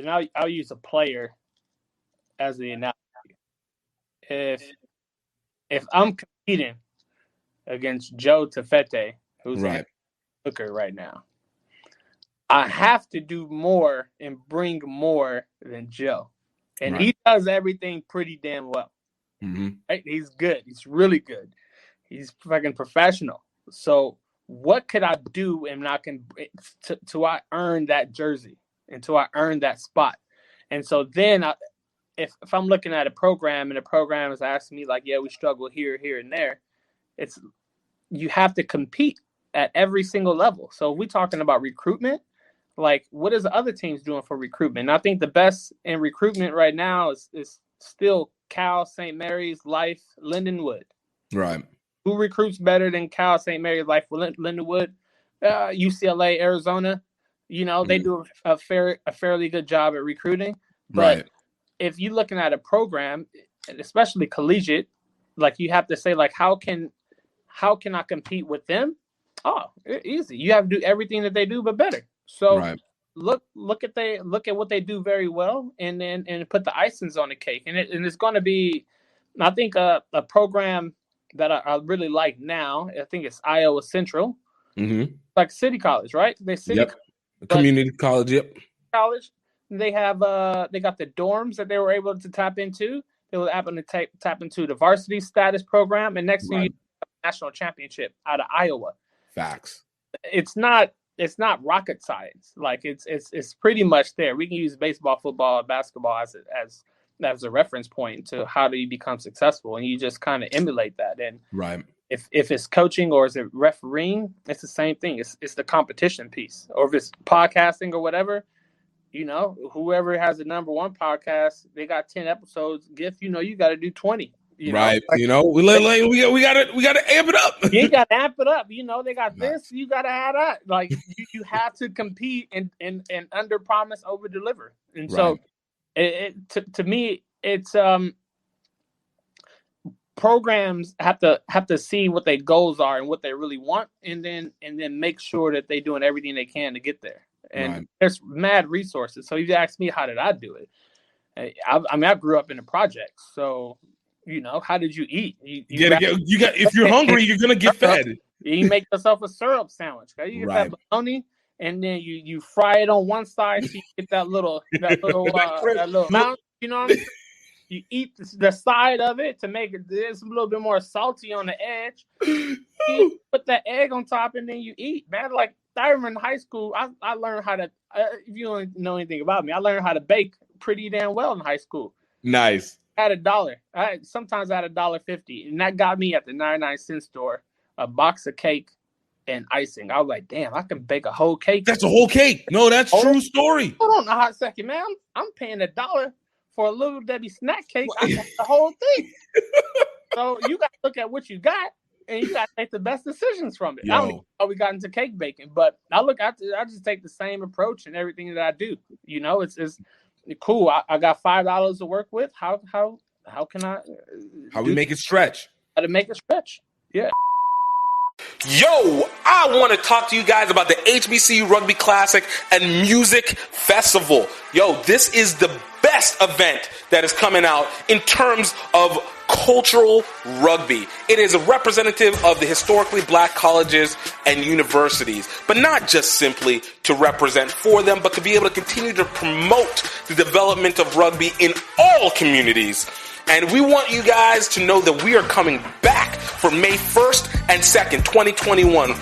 I'll use a player as the analogy. If I'm competing against Joe Tafete, who's a hooker right now, I have to do more and bring more than Joe. And he does everything pretty damn well. Mm-hmm. Right? He's good. He's really good. He's fucking professional. So what could I do and I can to I earn that jersey, until I earn that spot? And so then if I'm looking at a program and the program is asking me like, yeah, we struggle here, and there, you have to compete at every single level. So we're talking about recruitment. Like, what is the other teams doing for recruitment? And I think the best in recruitment right now is still Cal, St. Mary's, Life, Lindenwood. Right. Who recruits better than Cal, St. Mary's, Life, Lindenwood? UCLA, Arizona. They do a fairly good job at recruiting. But if you're looking at a program, especially collegiate, like, you have to say, like, how can I compete with them? Oh, easy. You have to do everything that they do, but better. So look at what they do very well, and put the icings on the cake. And it's going to be, I think, a program that I really like now. I think it's Iowa Central, like City College, right? They community college. Yep. College. They have they got the dorms that they were able to tap into. They were able to tap into the varsity status program, and next thing you have a national championship out of Iowa. Facts. It's not rocket science. Like, it's pretty much there. We can use baseball, football, basketball as as a reference point to how do you become successful, and you just kind of emulate that. And if it's coaching or is it refereeing, it's the same thing. It's the competition piece. Or if it's podcasting or whatever, whoever has the number one podcast, they got 10 episodes. Gift, you got to do 20. We gotta amp it up. You gotta amp it up. They got this. You gotta have that. Like you have to compete and under promise, over deliver. And so, to me, it's programs have to see what their goals are and what they really want, and then make sure that they're doing everything they can to get there. And there's mad resources. So you ask me, how did I do it? I grew up in the projects, so. How did you eat? You got if you're hungry, you're gonna get fed. You make yourself a syrup sandwich. Okay? You get that bologna, and then you fry it on one side, so you get that little mountain. You know what I'm saying? You eat the side of it to make it a little bit more salty on the edge. You put that egg on top, and then you eat. Man, like I remember in high school, I learned how to. If you don't know anything about me, I learned how to bake pretty damn well in high school. Nice. At $1. Sometimes I had $1.50, and that got me at the 99-cent store a box of cake and icing. I was like, damn, I can bake a whole cake. That's a whole cake. No, that's true story. Hold on a hot second, man. I'm paying $1 for a Little Debbie snack cake. I got the whole thing. So you got to look at what you got, and you got to make the best decisions from it. I don't know how we got into cake baking, but I just take the same approach in everything that I do. It's cool. I got $5 to work with. How can I? How we make it stretch? How to make it stretch? Yeah. Yo, I want to talk to you guys about the HBCU Rugby Classic and Music Festival. Yo, this is the best event that is coming out in terms of cultural rugby. It is a representative of the historically black colleges and universities, but not just simply to represent for them, but to be able to continue to promote the development of rugby in all communities. And we want you guys to know that we are coming back for May 1st and 2nd, 2021.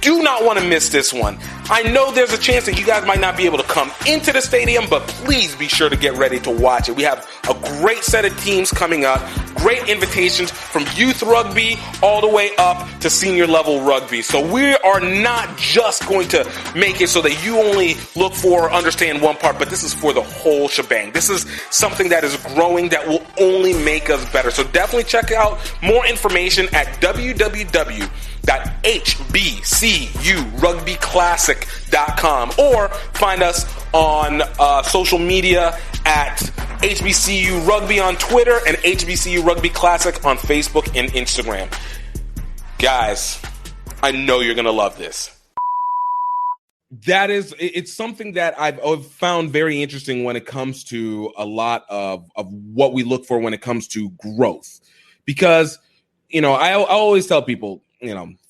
Do not want to miss this one. I know there's a chance that you guys might not be able to come into the stadium, but please be sure to get ready to watch it. We have a great set of teams coming up, great invitations from youth rugby all the way up to senior level rugby. So we are not just going to make it so that you only look for or understand one part, but this is for the whole shebang. This is something that is growing that will only make us better. So definitely check out more information at www.hbcurugbyclassic.com or find us on social media at HBCU Rugby on Twitter and HBCU Rugby Classic on Facebook and Instagram. Guys, I know you're going to love this. It's something that I've found very interesting when it comes to a lot of what we look for when it comes to growth. Because, I always tell people,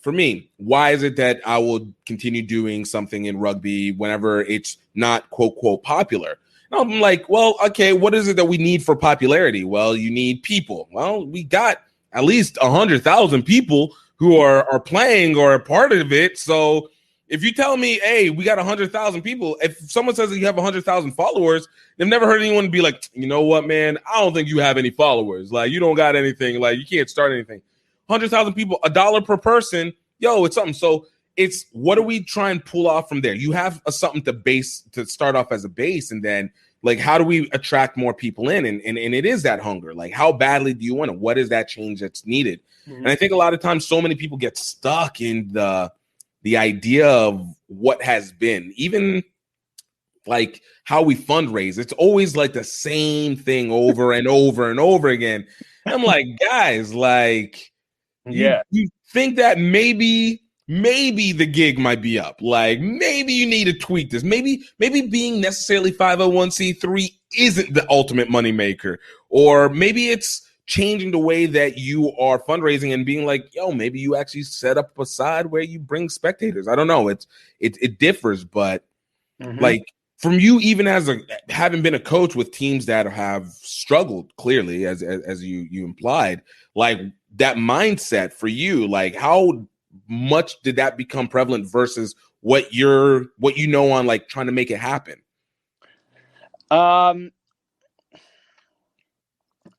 for me, why is it that I will continue doing something in rugby whenever it's not quote, quote, popular? And I'm like, well, okay, what is it that we need for popularity? Well, you need people. Well, we got at least 100,000 people who are playing or a part of it. So if you tell me, hey, we got 100,000 people, if someone says that you have 100,000 followers, they've never heard anyone be like, you know what, man, I don't think you have any followers. Like, you don't got anything. Like, you can't start anything. 100,000 people, $1 per person. Yo, it's something. So it's what do we try and pull off from there? You have something to start off as a base, and then like how do we attract more people in? And it is that hunger. Like how badly do you want it? What is that change that's needed? Mm-hmm. And I think a lot of times so many people get stuck in the idea of what has been, even like how we fundraise. It's always like the same thing over and over and over again. I'm like, guys, like. You think that maybe the gig might be up. Like maybe you need to tweak this. Maybe being necessarily 501c3 isn't the ultimate moneymaker. Or maybe it's changing the way that you are fundraising and being like, yo, maybe you actually set up a side where you bring spectators. I don't know. It differs, but like from you, even as having been a coach with teams that have struggled clearly, as you implied, like that mindset for you, like how much did that become prevalent versus what you know on like trying to make it happen?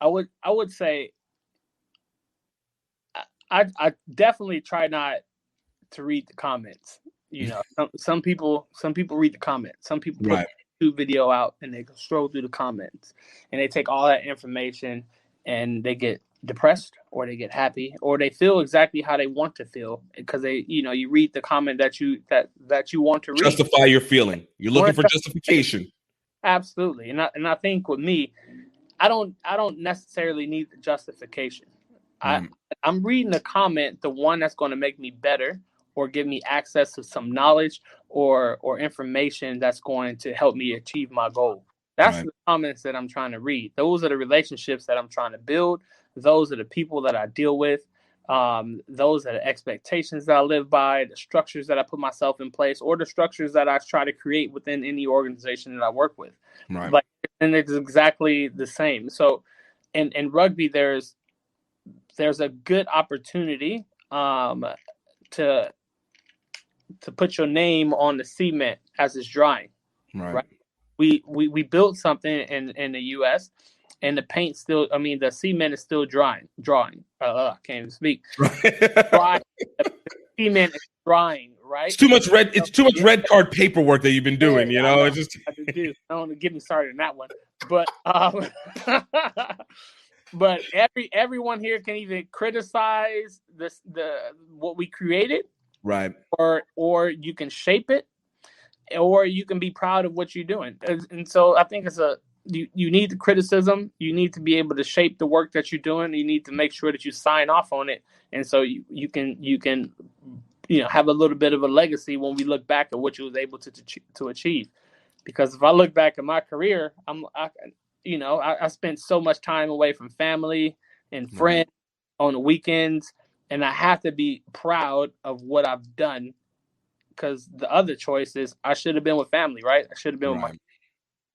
I would say I definitely try not to read the comments. You know, some people read the comments. Some people put the video out and they go scroll through the comments and they take all that information and they get depressed or they get happy or they feel exactly how they want to feel because they, you know, you read the comment that you want to read. Justify your feeling. You're looking for justification. Absolutely. And I think with me, I don't necessarily need the justification. I'm reading the comment, the one that's going to make me better or give me access to some knowledge or information that's going to help me achieve my goal. That's the comments that I'm trying to read. Those are the relationships that I'm trying to build. Those are the people that I deal with. Those are the expectations that I live by, the structures that I put myself in place, or the structures that I try to create within any organization that I work with. Right. And it's exactly the same. So in rugby, there's a good opportunity to put your name on the cement as it's drying. Right. We built something in the U.S. and the paint still. I mean, the cement is still drying. I can't even speak. Dry. The cement is drying. Right. It's too much red. It's too much red card paperwork that you've been doing. You know, it's just. I don't get me started on that one. But but everyone here can either criticize what we created. Right. Or you can shape it, or you can be proud of what you're doing. And so I think you need the criticism. You need to be able to shape the work that you're doing. You need to make sure that you sign off on it. And so you can have a little bit of a legacy when we look back at what you was able to achieve. Because if I look back at my career, I spent so much time away from family and friends on the weekends. And I have to be proud of what I've done because the other choice is I should have been with family, right? I should have been with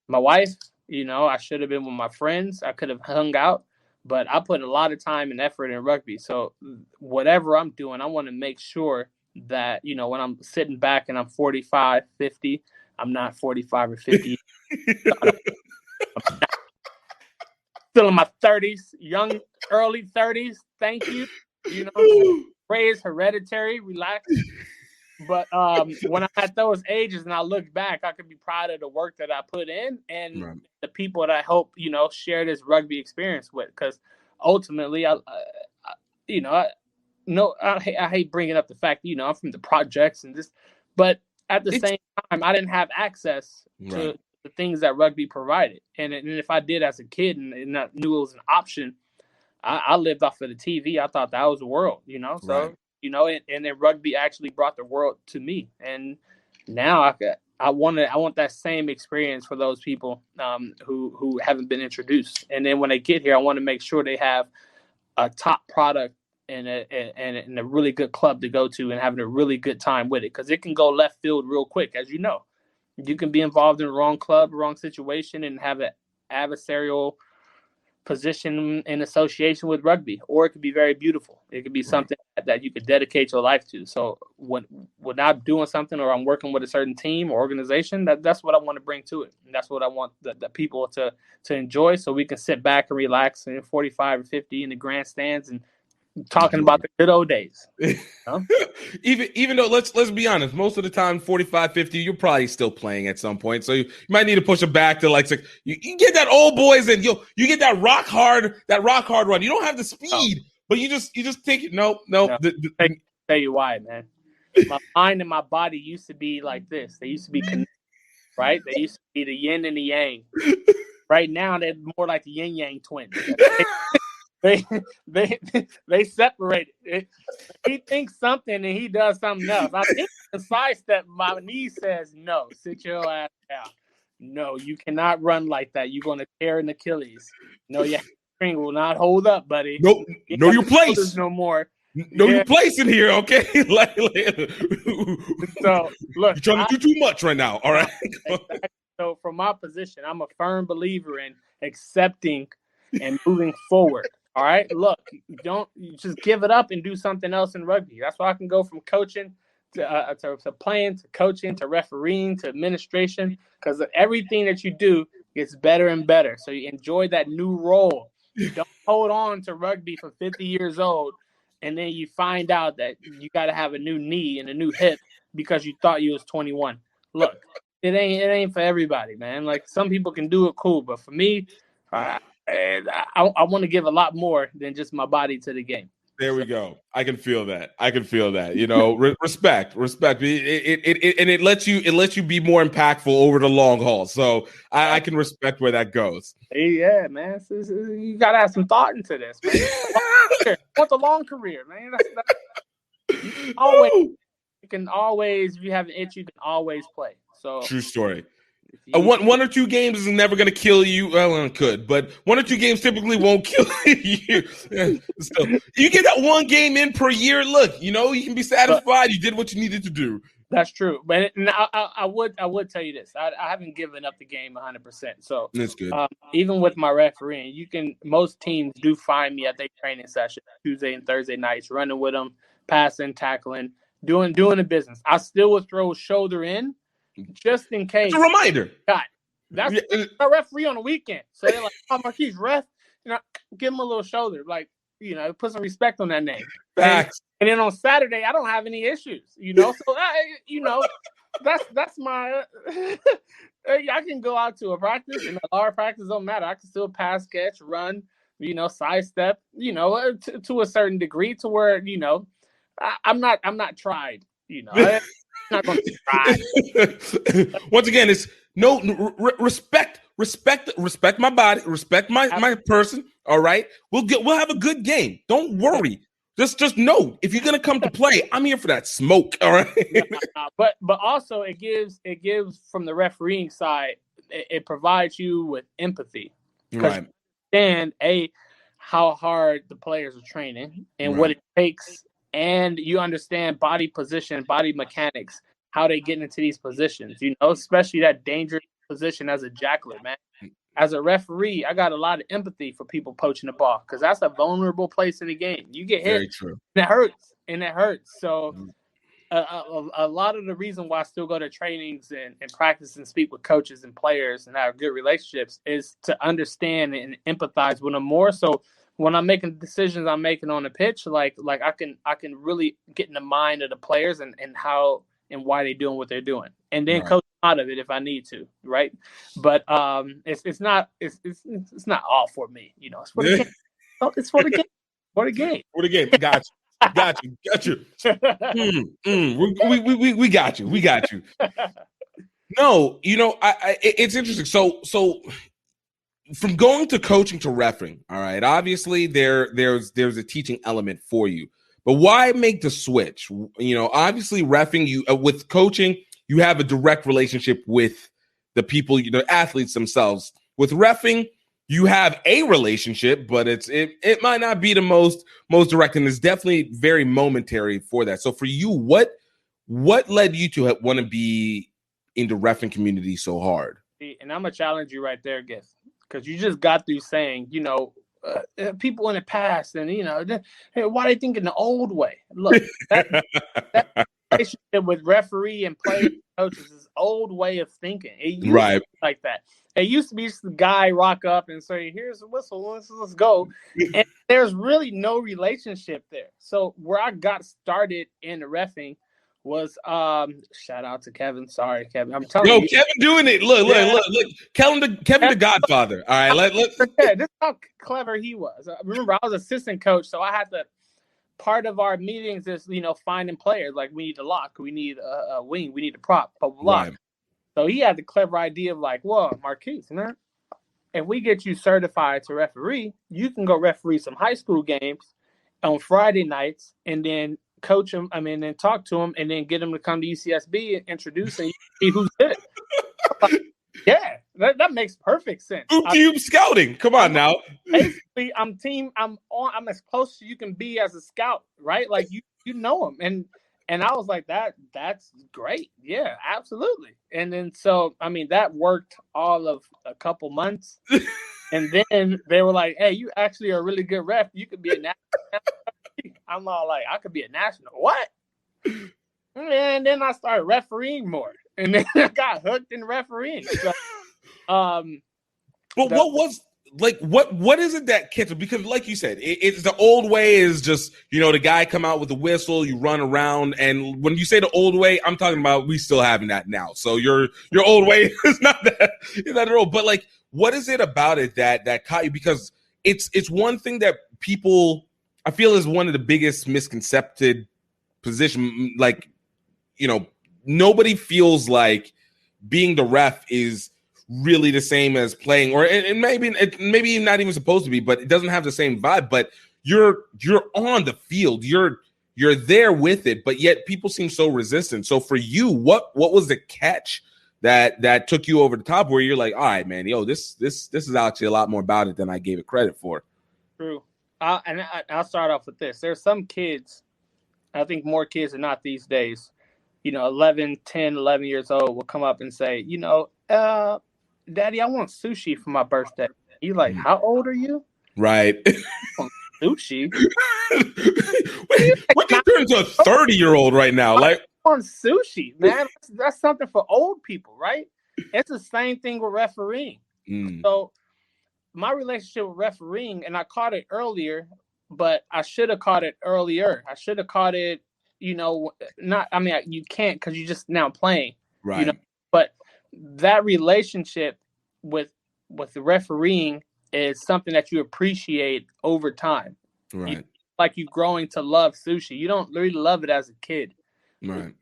my wife. I should have been with my friends. I could have hung out, but I put a lot of time and effort in rugby. So whatever I'm doing, I want to make sure that, when I'm sitting back and I'm 45, 50, I'm not 45 or 50. Still in my 30s, young, early 30s. Thank you. Praise hereditary, relax. But when I'm at those ages and I look back, I can be proud of the work that I put in and the people that I hope, share this rugby experience with. Because ultimately, I hate bringing up the fact, I'm from the projects and this, but at the same time, I didn't have access to the things that rugby provided. And if I did as a kid and I knew it was an option, I lived off of the TV. I thought that was the world, So, and then rugby actually brought the world to me. And now I want that same experience for those people who haven't been introduced. And then when they get here, I want to make sure they have a top product and a really good club to go to and having a really good time with it. Because it can go left field real quick, as you know. You can be involved in the wrong club, wrong situation, and have an adversarial position in association with rugby, or it could be very beautiful. It could be something that you could dedicate your life to. So when I'm doing something or I'm working with a certain team or organization, that's what I want to bring to it. And that's what I want the people to enjoy, so we can sit back and relax in 45 or 50 in the grandstands and talking about the good old days. Even though let's be honest, most of the time 45, 50, you're probably still playing at some point. So you might need to push it back to like you get that old boys and you get that rock hard run. You don't have the speed, but you just think it. No. Tell you why, man. My mind and my body used to be like this. They used to be connected, right? They used to be the yin and the yang. Right now they're more like the yin yang twins. They separated. He thinks something and he does something else. I think the sidestep, my knee says no. Sit your ass down. No, you cannot run like that. You're going to tear an Achilles. No, your string will not hold up, buddy. Nope. Know your place. No more. Know your place in here, okay? So look, you're trying to do too much right now. All right. So from my position, I'm a firm believer in accepting and moving forward. All right, look, you just give it up and do something else in rugby. That's why I can go from coaching to playing to coaching to refereeing to administration, because everything that you do gets better and better. So you enjoy that new role Don't hold on to rugby for 50 years old, and then you find out that you got to have a new knee and a new hip because you thought you was 21. Look, it ain't for everybody, man. Like, some people can do it cool, but for me, I want to give a lot more than just my body to the game. There we go. I can feel that. You know, respect. It lets you be more impactful over the long haul. So I can respect where that goes. Yeah, man. You gotta have some thought into this, man. I want the long career, man. You can always, if you have an itch, you can always play. So true story. One or two games is never going to kill you. Well, it could, but 1 or 2 games typically won't kill you. So you get that 1 game in per year. Look, you know, you can be satisfied. You did what you needed to do. That's true. But I would tell you this. I haven't given up the game 100%. So that's good. Even with my refereeing, most teams do find me at their training session Tuesday and Thursday nights, running with them, passing, tackling, doing the business. I still would throw a shoulder in, just in case. It's a reminder. God, that's a referee on the weekend. So they're like, "Oh, Marquise, ref, give him a little shoulder, like, put some respect on that name." Facts. And then on Saturday, I don't have any issues, So that's my. I can go out to a practice, and our practice don't matter. I can still pass, catch, run, sidestep, to a certain degree, to where I'm not tried, I'm not going to try. Once again, it's respect my body, respect my person. All right, we'll have a good game. Don't worry. Just know, if you're gonna come to play, I'm here for that smoke. All right. But also it gives from the refereeing side, it provides you with empathy. Right. And how hard the players are training and what it takes. And you understand body position, body mechanics, how they get into these positions, especially that dangerous position as a jackler, man. As a referee, I got a lot of empathy for people poaching the ball, because that's a vulnerable place in the game. You get hit, very true. And it hurts. So a lot of the reason why I still go to trainings and practice and speak with coaches and players and have good relationships is to understand and empathize with them more. So when I'm making decisions I'm making on the pitch, like I can really get in the mind of the players and how and why they're doing what they're doing, and then coach out of it if I need to, right? But it's not all for me, It's for the game. It's for the game. For the game. For the game. Got you. We got you. We got you. No, it's interesting. So from going to coaching to reffing, all right. Obviously, there's a teaching element for you, but why make the switch? Obviously, reffing with coaching, you have a direct relationship with the people, the athletes themselves. With reffing, you have a relationship, but it might not be the most direct, and it's definitely very momentary for that. So for you, what led you to want to be in the reffing community so hard? And I'm gonna challenge you right there, Gift, because you just got through saying, people in the past, and why they think in the old way. Look, that relationship with referee and player coaches is old way of thinking. It used to be like that. It used to be just the guy rock up and say, "Here's a whistle, let's go," and there's really no relationship there. So where I got started in the reffing was shout out to Kevin. Sorry, Kevin. I'm telling you. Kevin doing it. Look. Kevin the Godfather. All right, let's. Yeah, this is how clever he was. Remember, I was assistant coach, so I had to. Part of our meetings is finding players. Like, we need a lock, we need a wing, we need a prop, blah blah blah. Right. So he had the clever idea of like, well, Marquise, man, if we get you certified to referee, you can go referee some high school games on Friday nights, and then coach them. Then talk to them, and then get them to come to UCSB and introduce and see who's good. Yeah, that makes perfect sense. Cube scouting. Come on now. Basically, I'm as close as you can be as a scout, right? Like you know him, and I was like, that's great. Yeah, absolutely. And then so that worked all of a couple months, and then they were like, "Hey, you actually are a really good ref. You could be a national." I'm all like, "I could be a national what?" And then I started refereeing more. And then I got hooked in refereeing. So, but what was like what is it that catches? Because like you said, it's the old way is just, the guy come out with a whistle, you run around, and when you say the old way, I'm talking about we still having that now. So your old way is not that at all. But like, what is it about it that caught you? Because it's one thing that people, I feel, is one of the biggest misconcepted position. Like, nobody feels like being the ref is really the same as playing, or and maybe not even supposed to be, but it doesn't have the same vibe. But you're on the field, you're there with it, but yet people seem so resistant. So for you, what was the catch that took you over the top, where you're like, all right, man, this is actually a lot more about it than I gave it credit for? True. I'll start off with this. There's some kids, I think more kids are not these days, 11 years old will come up and say, Daddy, I want sushi for my birthday. You like, how old are you? Right. Sushi? What you turn into a 30-year-old right now? Like, on sushi, man. That's something for old people, right? It's the same thing with refereeing. So my relationship with refereeing, and I caught it earlier, but I should have caught it earlier. I should have caught it, you can't because you're just now playing. Right. But that relationship with the refereeing is something that you appreciate over time. Right. Like you growing to love sushi. You don't really love it as a kid. Right.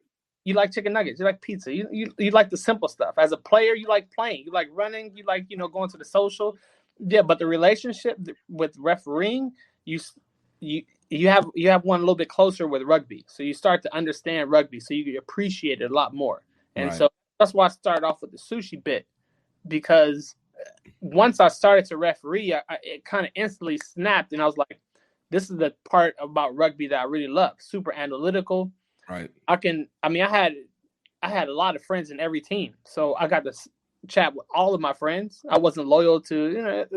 You like chicken nuggets. You like pizza. You like the simple stuff. As a player, you like playing. You like running. You like, going to the social. Yeah, but the relationship with refereeing, you have one a little bit closer with rugby. So you start to understand rugby. So you appreciate it a lot more. And so that's why I started off with the sushi bit, because once I started to referee, it kind of instantly snapped, and I was like, this is the part about rugby that I really love. Super analytical. Right. I had a lot of friends in every team, so I got to chat with all of my friends. I wasn't loyal to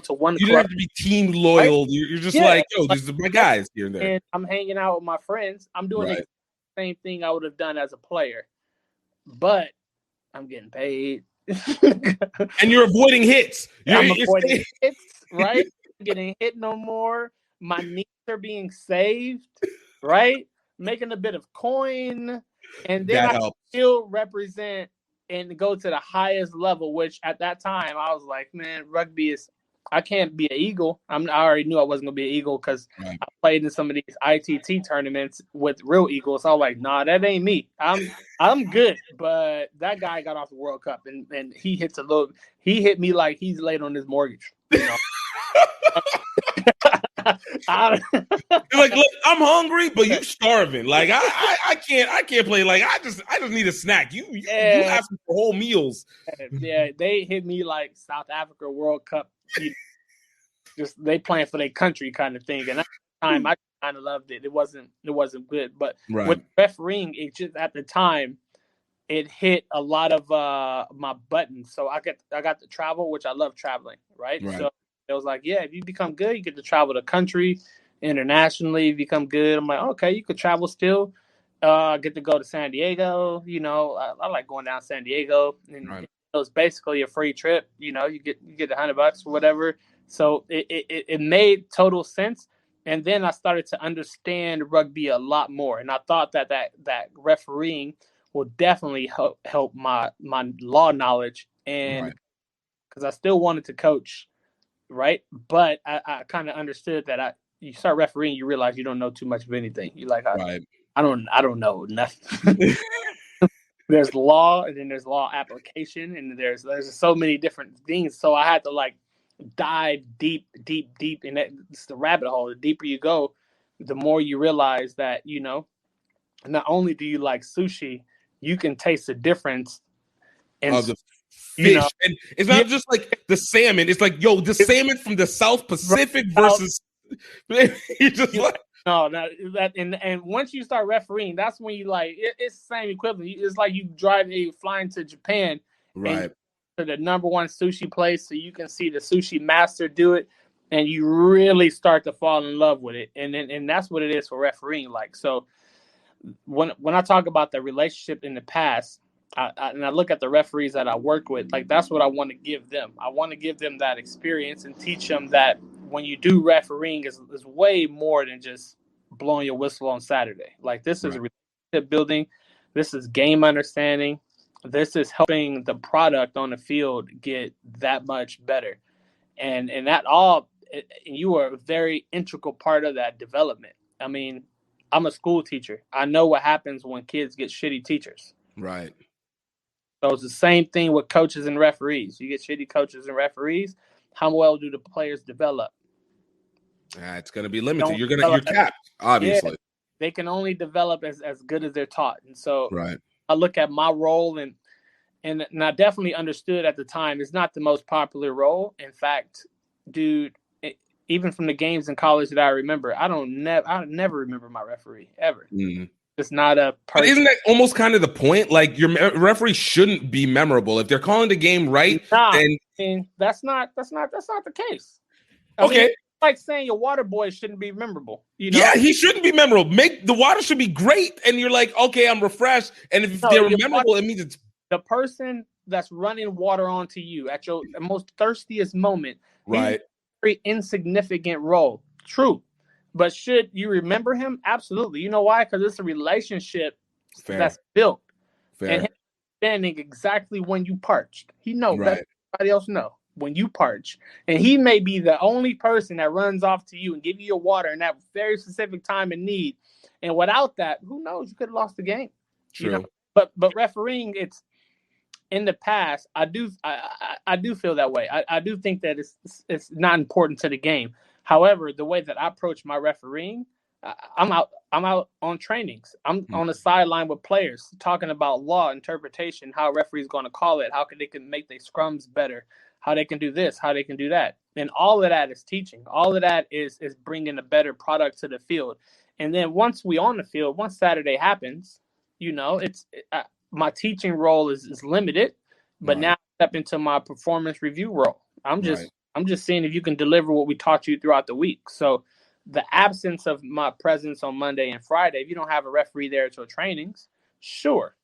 one. You didn't have to be team loyal. Right? You're just like, these are my guys here and there. And I'm hanging out with my friends. I'm doing the same thing I would have done as a player, but I'm getting paid. And you're avoiding hits. I'm avoiding hits, right? Getting hit no more. My knees are being saved, right? Making a bit of coin. And then I still represent and go to the highest level, which at that time I was like, man, rugby is, I can't be an Eagle. I already knew I wasn't going to be an Eagle because I played in some of these ITT tournaments with real Eagles. So I was like, nah, that ain't me. I'm good. But that guy got off the World Cup and he hit me like he's late on his mortgage. You're like, look, I'm hungry, but you starving. Like I can't play. Like I just need a snack. You asking for whole meals. Yeah, they hit me like South Africa World Cup. Just they playing for their country kind of thing. And at the time I kind of loved it. It wasn't good. But with refereeing, it just at the time it hit a lot of my buttons. So I got to travel, which I love traveling, right? So it was like, yeah, if you become good, you get to travel the country internationally, become good. I'm like, okay, you could travel still. Get to go to San Diego. I like going down San Diego, and it was basically a free trip. You get $100 or whatever. So it made total sense. And then I started to understand rugby a lot more, and I thought that refereeing will definitely help my law knowledge, and because I still wanted to coach. Right. But I kind of understood that you start refereeing, you realize you don't know too much of anything. You're like, I don't know nothing. There's law, and then there's law application, and there's so many different things. So I had to like dive deep. And it's the rabbit hole. The deeper you go, the more you realize that, not only do you like sushi, you can taste the difference. And of the fish, and it's not just like the salmon. It's like, the salmon from the South Pacific versus. You just like and once you start refereeing, that's when you like it's the same equivalent. It's like you flying to Japan, right, to the number one sushi place, so you can see the sushi master do it, and you really start to fall in love with it. And that's what it is for refereeing. Like, so when I talk about the relationship in the past, and I look at the referees that I work with, like that's what I want to give them. I want to give them that experience and teach them that when you do refereeing is way more than just blowing your whistle on Saturday. Like this is relationship building, this is game understanding, this is helping the product on the field get that much better, and that all you are a very integral part of that development. I mean, I'm a school teacher. I know what happens when kids get shitty teachers. Right. So it's the same thing with coaches and referees. You get shitty coaches and referees, how well do the players develop? It's going to be limited. You're capped, obviously. Yeah, they can only develop as good as they're taught. And so I look at my role and I definitely understood at the time it's not the most popular role. In fact, dude, even from the games in college that I remember, I never remember my referee ever. Mm-hmm. It's not a But isn't that almost kind of the point? Like your referee shouldn't be memorable. If they're calling the game right, then that's not the case. Okay. I mean, like saying your water boy shouldn't be memorable. You know? Yeah, he shouldn't be memorable. The water should be great, and you're like, okay, I'm refreshed. And if they're memorable, it means it's the person that's running water onto you at your most thirstiest moment. Right. Very insignificant role. True. But should you remember him? Absolutely. You know why? Because it's a relationship that's built. And him understanding exactly when you parched. He knows that everybody else know when you parch. And he may be the only person that runs off to you and give you your water in that very specific time and need. And without that, who knows? You could have lost the game. True. You know? But refereeing, it's in the past, I do feel that way. I do think that it's not important to the game. However, the way that I approach my refereeing, I'm out on trainings. I'm on the sideline with players talking about law interpretation, how a referee's going to call it, how they can make their scrums better, how they can do this, how they can do that. And all of that is teaching. All of that is bringing a better product to the field. And then once we on the field, once Saturday happens, you know, my teaching role is limited, but now I step into my performance review role. I'm just seeing if you can deliver what we taught you throughout the week. So the absence of my presence on Monday and Friday, if you don't have a referee there to trainings, sure,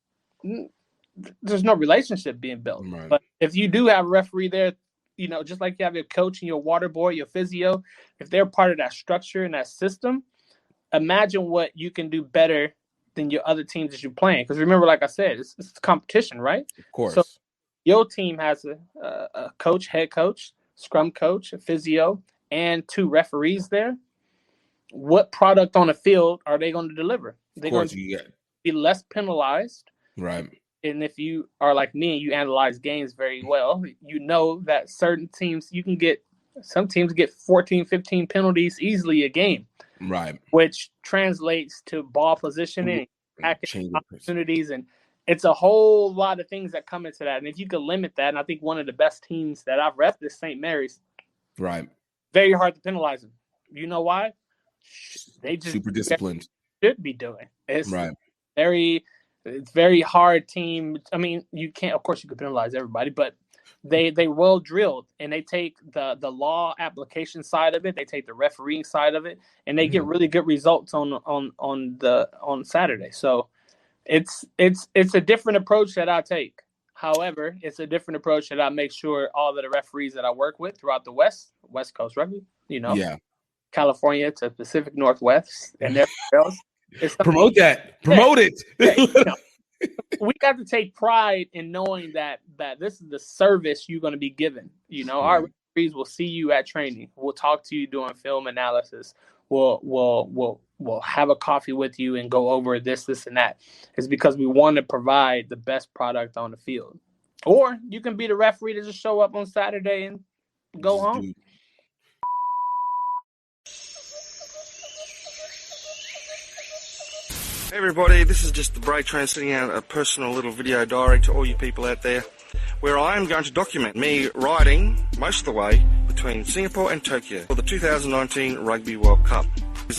there's no relationship being built. Right. But if you do have a referee there, you know, just like you have your coach and your water boy, your physio, if they're part of that structure and that system, imagine what you can do better than your other teams that you're playing. Because remember, like I said, it's competition, right? Of course. So your team has a coach, head coach, scrum coach, a physio, and 2 referees there. What product on the field are they going to deliver? They're going to be less penalized. Right. And if you are like me and you analyze games very well, you know that certain teams, some teams get 14, 15 penalties easily a game. Right. Which translates to ball positioning, opportunities, and it's a whole lot of things that come into that. And if you could limit that, and I think one of the best teams that I've repped is St. Mary's. Right. Very hard to penalize them. You know why? They just super disciplined. Should be doing. It's right. It's very hard team. I mean, you can't. Of course, you could penalize everybody, but they well drilled, and they take the law application side of it. They take the refereeing side of it, and they get really good results on Saturday. So it's a different approach that I take. However, it's a different approach that I make sure all of the referees that I work with throughout the West Coast Rugby, you know, California to Pacific Northwest and everywhere else. Promote it. You know, we got to take pride in knowing that this is the service you're going to be given. You know, our referees will see you at training. We'll talk to you during film analysis. We'll have a coffee with you and go over this, and that. It's because we want to provide the best product on the field. Or you can be the referee to just show up on Saturday and go home. Hey everybody, this is just the break train sending out a personal little video diary to all you people out there where I am going to document me riding most of the way between Singapore and Tokyo for the 2019 Rugby World Cup.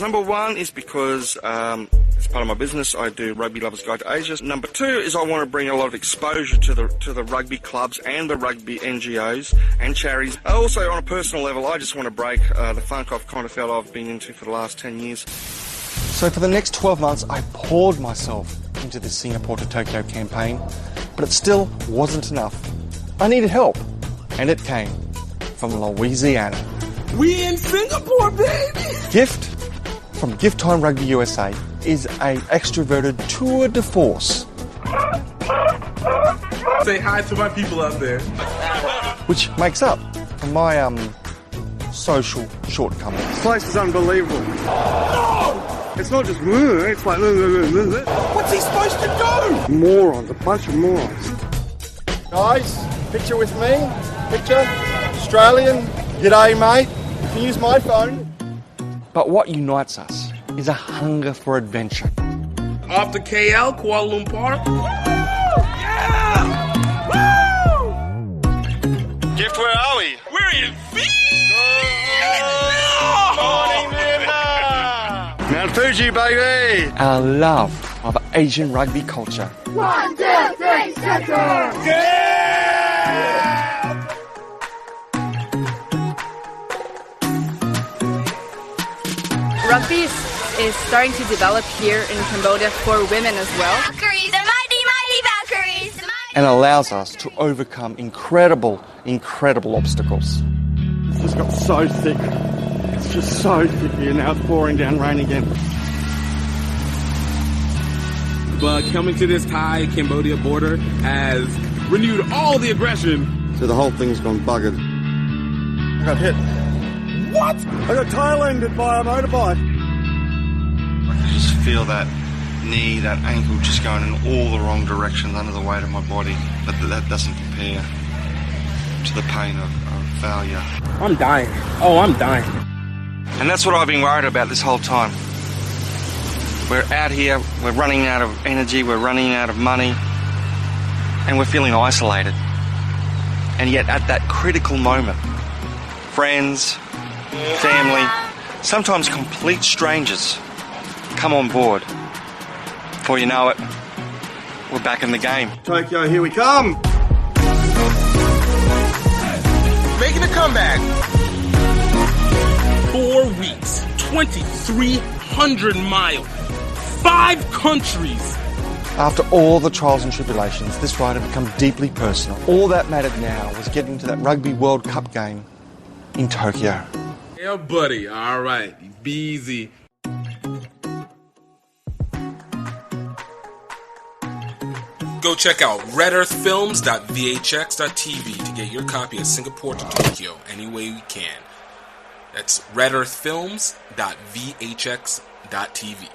Number 1 is because as part of my business I do Rugby Lovers Guide to Asia. Number 2 is I want to bring a lot of exposure to the rugby clubs and the rugby NGOs and charities. Also on a personal level, I just want to break the funk I've kind of felt I've been into for the last 10 years. So for the next 12 months, I poured myself into the Singapore to Tokyo campaign, but it still wasn't enough. I needed help, and it came from Louisiana. We in Singapore, baby! Gift from GiftTime Rugby USA is a extroverted tour de force. Say hi to my people out there. Which makes up for my social shortcomings. This place is unbelievable. No! It's not just it's like what's he supposed to do? Morons, a bunch of morons. Guys, picture with me. Picture. Australian. G'day, mate. You can use my phone. But what unites us is a hunger for adventure. Off to KL, Kuala Lumpur. Gift, where are we? We're in Mount Fuji, baby! Our love of Asian rugby culture. 1, 2, 3, Central! Rugby is starting to develop here in Cambodia for women as well. Valkyries, the mighty, mighty Valkyries! And allows us to overcome incredible obstacles. It's just got so thick. It's just so thick here. Now it's pouring down rain again. But coming to this Thai-Cambodia border has renewed all the aggression. So the whole thing's gone buggered. I got hit. What? I got tail-ended by a motorbike. I can just feel that knee, that ankle just going in all the wrong directions under the weight of my body. But that doesn't compare to the pain of failure. I'm dying. Oh, I'm dying. And that's what I've been worried about this whole time. We're out here, we're running out of energy, we're running out of money, and we're feeling isolated. And yet at that critical moment, friends, family, sometimes complete strangers come on board. Before you know it, we're back in the game. Tokyo, here we come! Making a comeback. 4 weeks, 2,300 miles, 5 countries. After all the trials and tribulations, this ride had become deeply personal. All that mattered now was getting to that Rugby World Cup game in Tokyo. Yeah, buddy. All right. Be easy. Go check out redearthfilms.vhx.tv to get your copy of Singapore to Tokyo any way we can. That's redearthfilms.vhx.tv.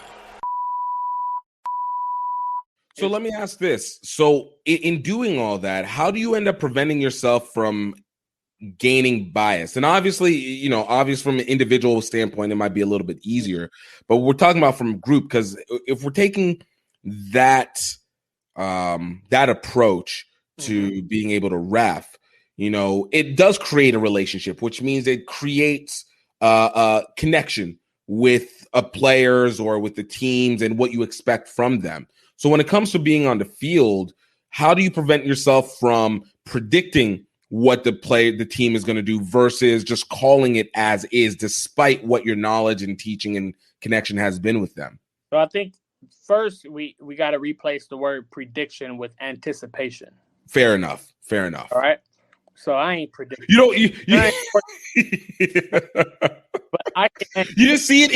So let me ask this. So in doing all that, how do you end up preventing yourself from gaining bias? And obviously, from an individual standpoint, it might be a little bit easier, but we're talking about from a group, because if we're taking that approach to being able to ref, it does create a relationship, which means it creates a connection with players or with the teams and what you expect from them. So when it comes to being on the field, how do you prevent yourself from predicting what the team is going to do versus just calling it as is, despite what your knowledge and teaching and connection has been with them? So I think first we got to replace the word prediction with anticipation. Fair enough. All right. So I ain't predicting. But I can. You didn't see it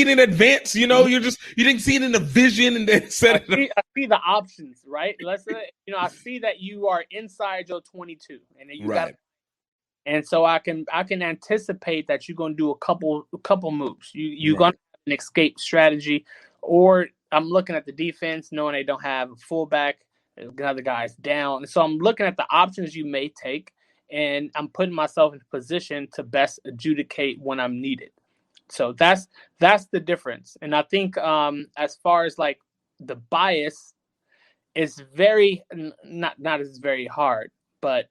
in advance. You didn't see it in a vision and then set it up. I see the options, right? Let's say, I see that you are inside your 22, and then you got. And so I can anticipate that you're going to do a couple moves. You're going to have an escape strategy, or I'm looking at the defense, knowing they don't have a fullback. The other guy's down. So I'm looking at the options you may take, and I'm putting myself in position to best adjudicate when I'm needed. So that's the difference. And I think as far as like the bias, it's very not as very hard, but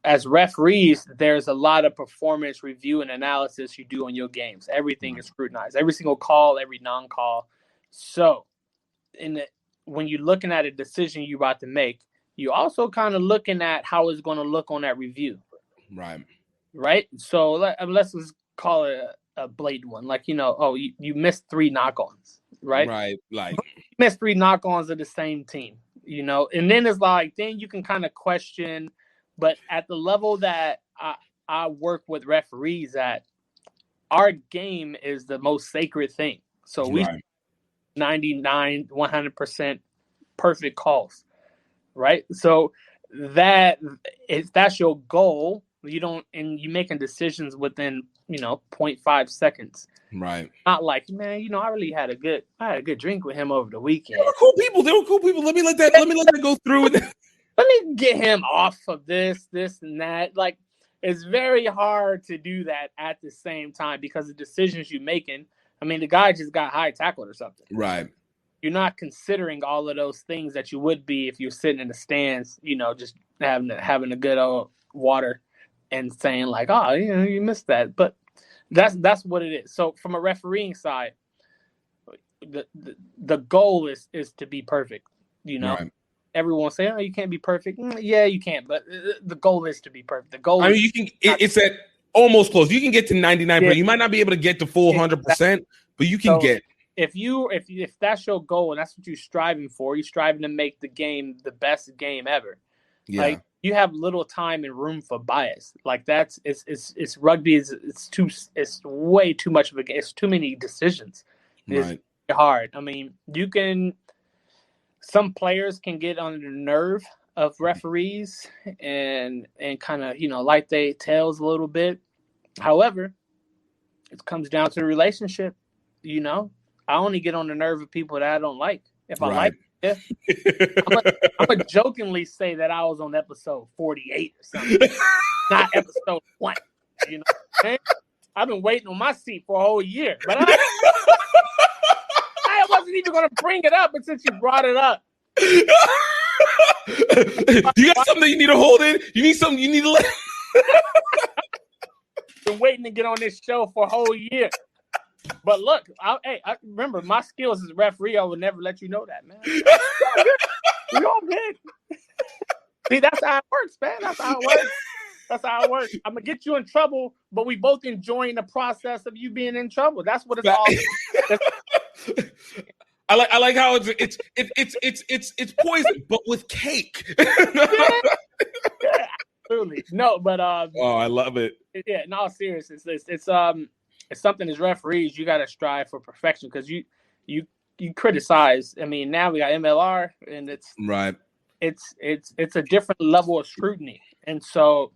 as referees, there's a lot of performance review and analysis you do on your games. Everything is scrutinized, every single call, every non-call. So when you're looking at a decision you're about to make, you're also kind of looking at how it's going to look on that review. Right. So let's just call it a blatant one. Like, you missed 3 knock-ons, right? Right. Like, you missed 3 knock-ons of the same team. you know. And then it's like, then you can kind of question, but at the level that I work with referees at, our game is the most sacred thing. So we 99, 100% perfect calls, right? So if that's your goal, and you making decisions within, 0.5 seconds. Right. Not like, man, I really had a good drink with him over the weekend. They were cool people. Let me let that go through. Let me get him off of this and that. Like, it's very hard to do that at the same time because the decisions you're making. I mean, the guy just got high tackled or something. Right. You're not considering all of those things that you would be if you're sitting in the stands, just having a good old water and saying like, oh, you missed that. But that's what it is. So from a refereeing side, the goal is to be perfect. Right. Everyone say, oh, you can't be perfect. Yeah, you can't. But the goal is to be perfect. The goal. I mean, you can. It's at almost close. You can get to 99%. Yeah. You might not be able to get to full 100%, but you can get. If that's your goal and that's what you're striving for, you're striving to make the game the best game ever. Yeah. Like, you have little time and room for bias. Like, it's rugby. It's way too much of a game. It's too many decisions. It's hard. I mean, some players can get on the nerve of referees and kind of, light their tails a little bit. However, it comes down to the relationship. I only get on the nerve of people that I don't like. If I like it, I'm gonna jokingly say that I was on episode 48 or something, not episode 1. You know what I'm saying? I've been waiting on my seat for a whole year, but I wasn't even gonna bring it up, but since you brought it up. You got something you need to hold in? You need something you need to let. Been waiting to get on this show for a whole year. But look, I remember my skills as a referee. I would never let you know that, man. We all good. See, that's how it works, man. That's how it works. I'm gonna get you in trouble, but we both enjoying the process of you being in trouble. That's what it's all. I like how it's poison, but with cake. Yeah, absolutely. No, but oh, I love it. Yeah, in all seriousness, it's something as referees you got to strive for perfection because you criticize. I mean, now we got MLR and it's right. It's a different level of scrutiny, and so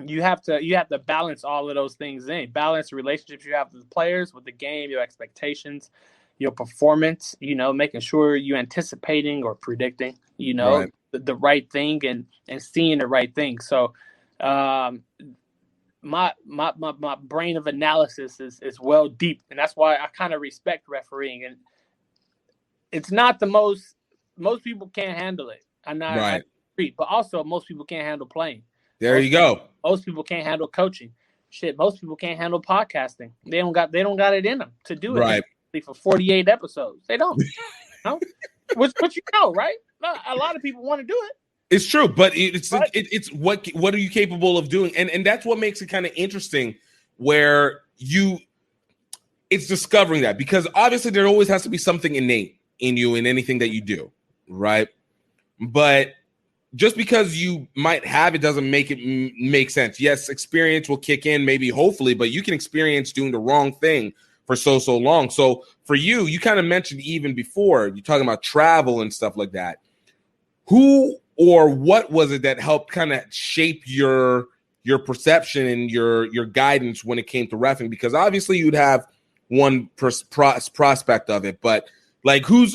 you have to balance all of those things in. Balance the relationships you have with the players, with the game, your expectations, your performance. Making sure you're anticipating or predicting. Right. The right thing and seeing the right thing. So. My brain of analysis is well deep, and that's why I kind of respect refereeing. And it's not the most people can't handle it. I agree, but also most people can't handle playing. There you go. Most people can't handle coaching. Shit, most people can't handle podcasting. They don't got it in them to do it. Right. For 48 episodes, they don't. Which right? A lot of people want to do it. It's true, but it's what are you capable of doing, and that's what makes it kind of interesting, where it's discovering that, because obviously there always has to be something innate in you in anything that you do, right? But just because you might have it doesn't make it make sense. Yes, experience will kick in, maybe, hopefully, but you can experience doing the wrong thing for so long. So for you kind of mentioned even before, you're talking about travel and stuff like that. Who or what was it that helped kind of shape your perception and your guidance when it came to reffing? Because obviously you'd have one prospect of it, but like who's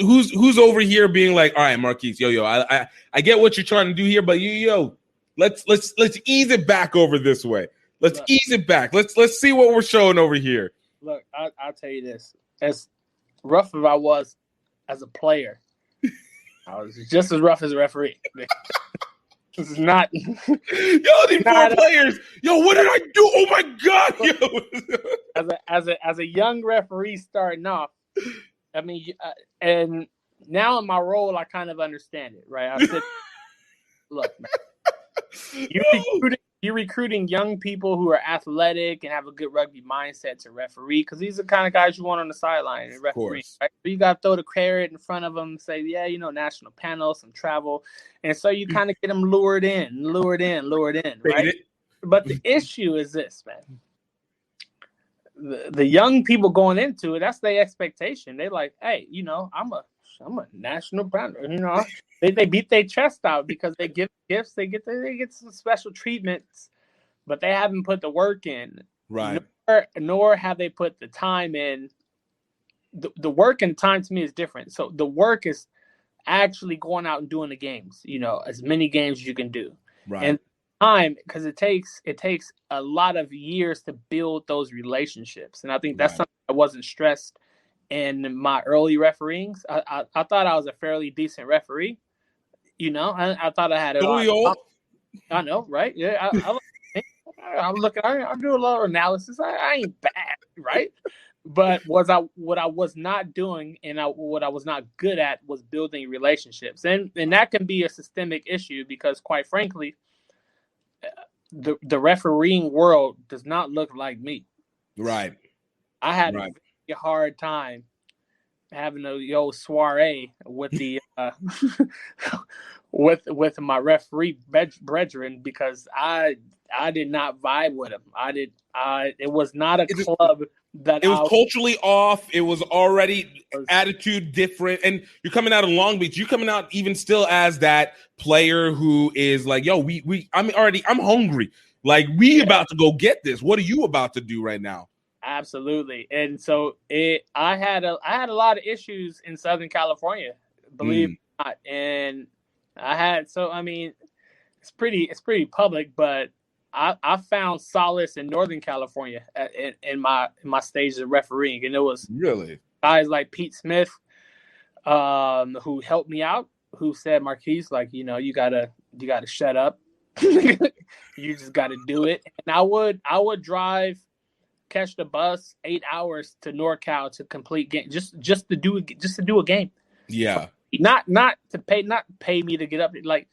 over here being like, all right, Marquise, I get what you're trying to do here, but let's ease it back over this way. Let's ease it back. Let's see what we're showing over here. Look, I'll tell you this: as rough as I was as a player, I was just as rough as a referee. This is not. These poor players. What did I do? Oh my God! As a young referee starting off, I mean, and now in my role, I kind of understand it, right? I said, look, man, you're recruiting young people who are athletic and have a good rugby mindset to referee, because these are the kind of guys you want on the sideline and referee. Right? So you got to throw the carrot in front of them and say, yeah, national panel, some travel. And so you kind of get them lured in, right? But the issue is this, man. The young people going into it, that's their expectation. They're like, hey, I'm a national panel. They beat their chest out because they give gifts, they get some special treatments, but they haven't put the work in. Right. Nor have they put the time in. The work and time to me is different. So the work is actually going out and doing the games, as many games as you can do. Right. And time, because it takes a lot of years to build those relationships. And I think that's something that wasn't stressed in my early refereings. I thought I was a fairly decent referee. I thought I had it all. I know, right? Yeah, I do a lot of analysis. I ain't bad, right? But what I was not doing and what I was not good at was building relationships. And that can be a systemic issue because, quite frankly, the refereeing world does not look like me. Right. I had a very hard time having the old soiree with the with my referee brethren because I did not vibe with him. It was not a club that it was culturally off. It was already attitude different. And you're coming out of Long Beach. You're coming out even still as that player who is like, yo, I'm hungry. Like we about to go get this. What are you about to do right now? Absolutely. And so I had a lot of issues in Southern California, believe it or not. And it's pretty public, but I found solace in Northern California in my stages of refereeing. And it was really guys like Pete Smith who helped me out, who said, Marquise, like, you gotta shut up. You just gotta do it. And I would drive, catch the bus 8 hours to NorCal to complete game just to do a game. Yeah. Not pay me to get up, like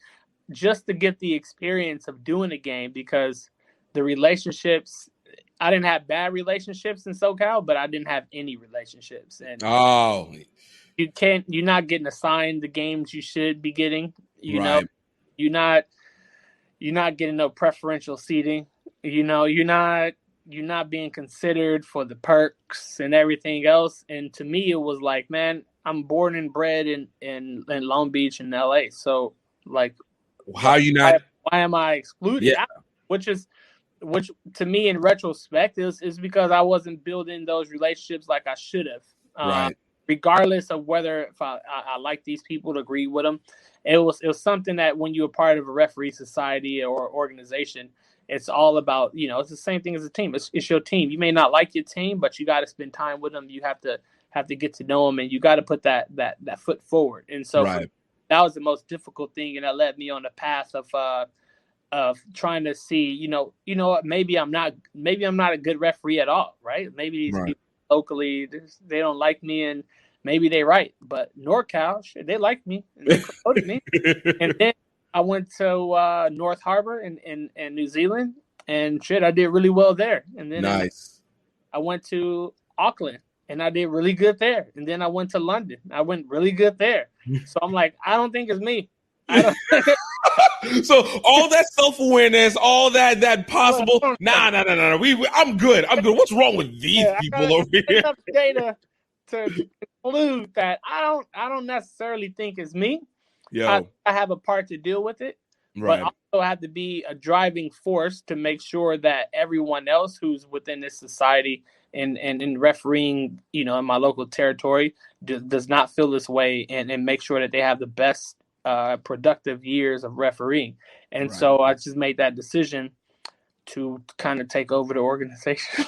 just to get the experience of doing a game, because the relationships, I didn't have bad relationships in SoCal, but I didn't have any relationships. And you're not getting assigned the games you should be getting. You're not getting no preferential seating. You're not being considered for the perks and everything else. And to me, it was like, man, I'm born and bred in Long Beach and LA. So like, why am I excluded? Yeah. Which to me in retrospect is because I wasn't building those relationships like I should have. Right. Regardless of whether if I like these people to agree with them, it was something that when you're a part of a referee society or organization, it's all about, it's the same thing as a team. It's your team. You may not like your team, but you got to spend time with them. You have to get to know them, and you got to put that foot forward. And so that was the most difficult thing, and that led me on the path of trying to see, what, maybe I'm not a good referee at all, right? Maybe these people locally, they don't like me, and maybe they're right. But NorCal, they like me, and they promoted me. And then I went to North Harbor in New Zealand, and I did really well there. And then I went to Auckland, and I did really good there. And then I went to London. I went really good there. So I'm like, I don't think it's me. So all that self-awareness, all that possible. No. I'm good. What's wrong with these people over here? Enough data to conclude that I don't necessarily think it's me. I have a part to deal with it, but also have to be a driving force to make sure that everyone else who's within this society and refereeing, in my local territory does not feel this way, and make sure that they have the best productive years of refereeing. And so I just made that decision to kind of take over the organization.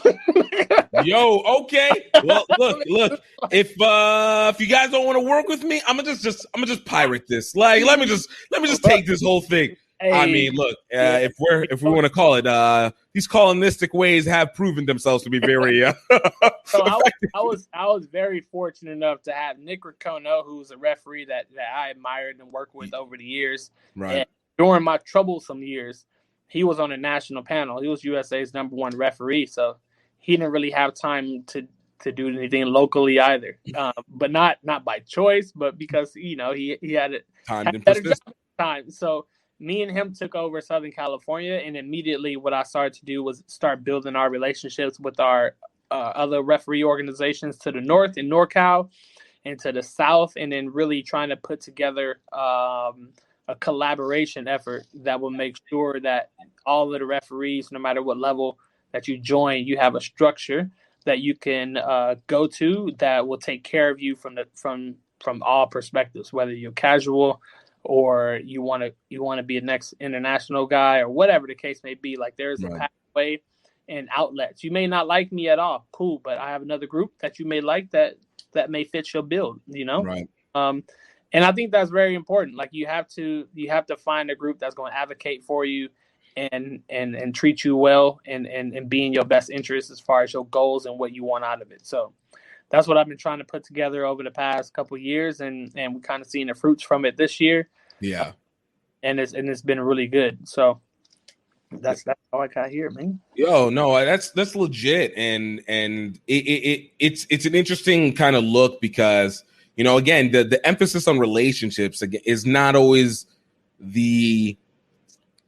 Yo, okay. Well, look. If you guys don't want to work with me, I'm gonna just pirate this. Like, let me just take this whole thing. Hey, I mean, look. If we want to call it, these colonistic ways have proven themselves to be very. So I was very fortunate enough to have Nick Racono, who's a referee that I admired and worked with over the years. Right. And during my troublesome years, he was on a national panel. He was USA's #1 referee, so he didn't really have time to do anything locally either. But not by choice, but because he had better job at the time. So me and him took over Southern California, and immediately what I started to do was start building our relationships with our other referee organizations to the north in NorCal and to the south, and then really trying to put together a collaboration effort that will make sure that all of the referees, no matter what level that you join, you have a structure that you can go to that will take care of you from all perspectives, whether you're casual or you want to be a next international guy or whatever the case may be. Like, there's a pathway and outlets. You may not like me at all, cool, but I have another group that you may like that may fit your build, Right. And I think that's very important. Like, you have to find a group that's going to advocate for you and treat you well and be in your best interest as far as your goals and what you want out of it. So that's what I've been trying to put together over the past couple of years, and we're kind of seeing the fruits from it this year. Yeah. And it's been really good. So that's all I got here, man. Yo, no, that's legit, and it's an interesting kind of look because again the emphasis on relationships is not always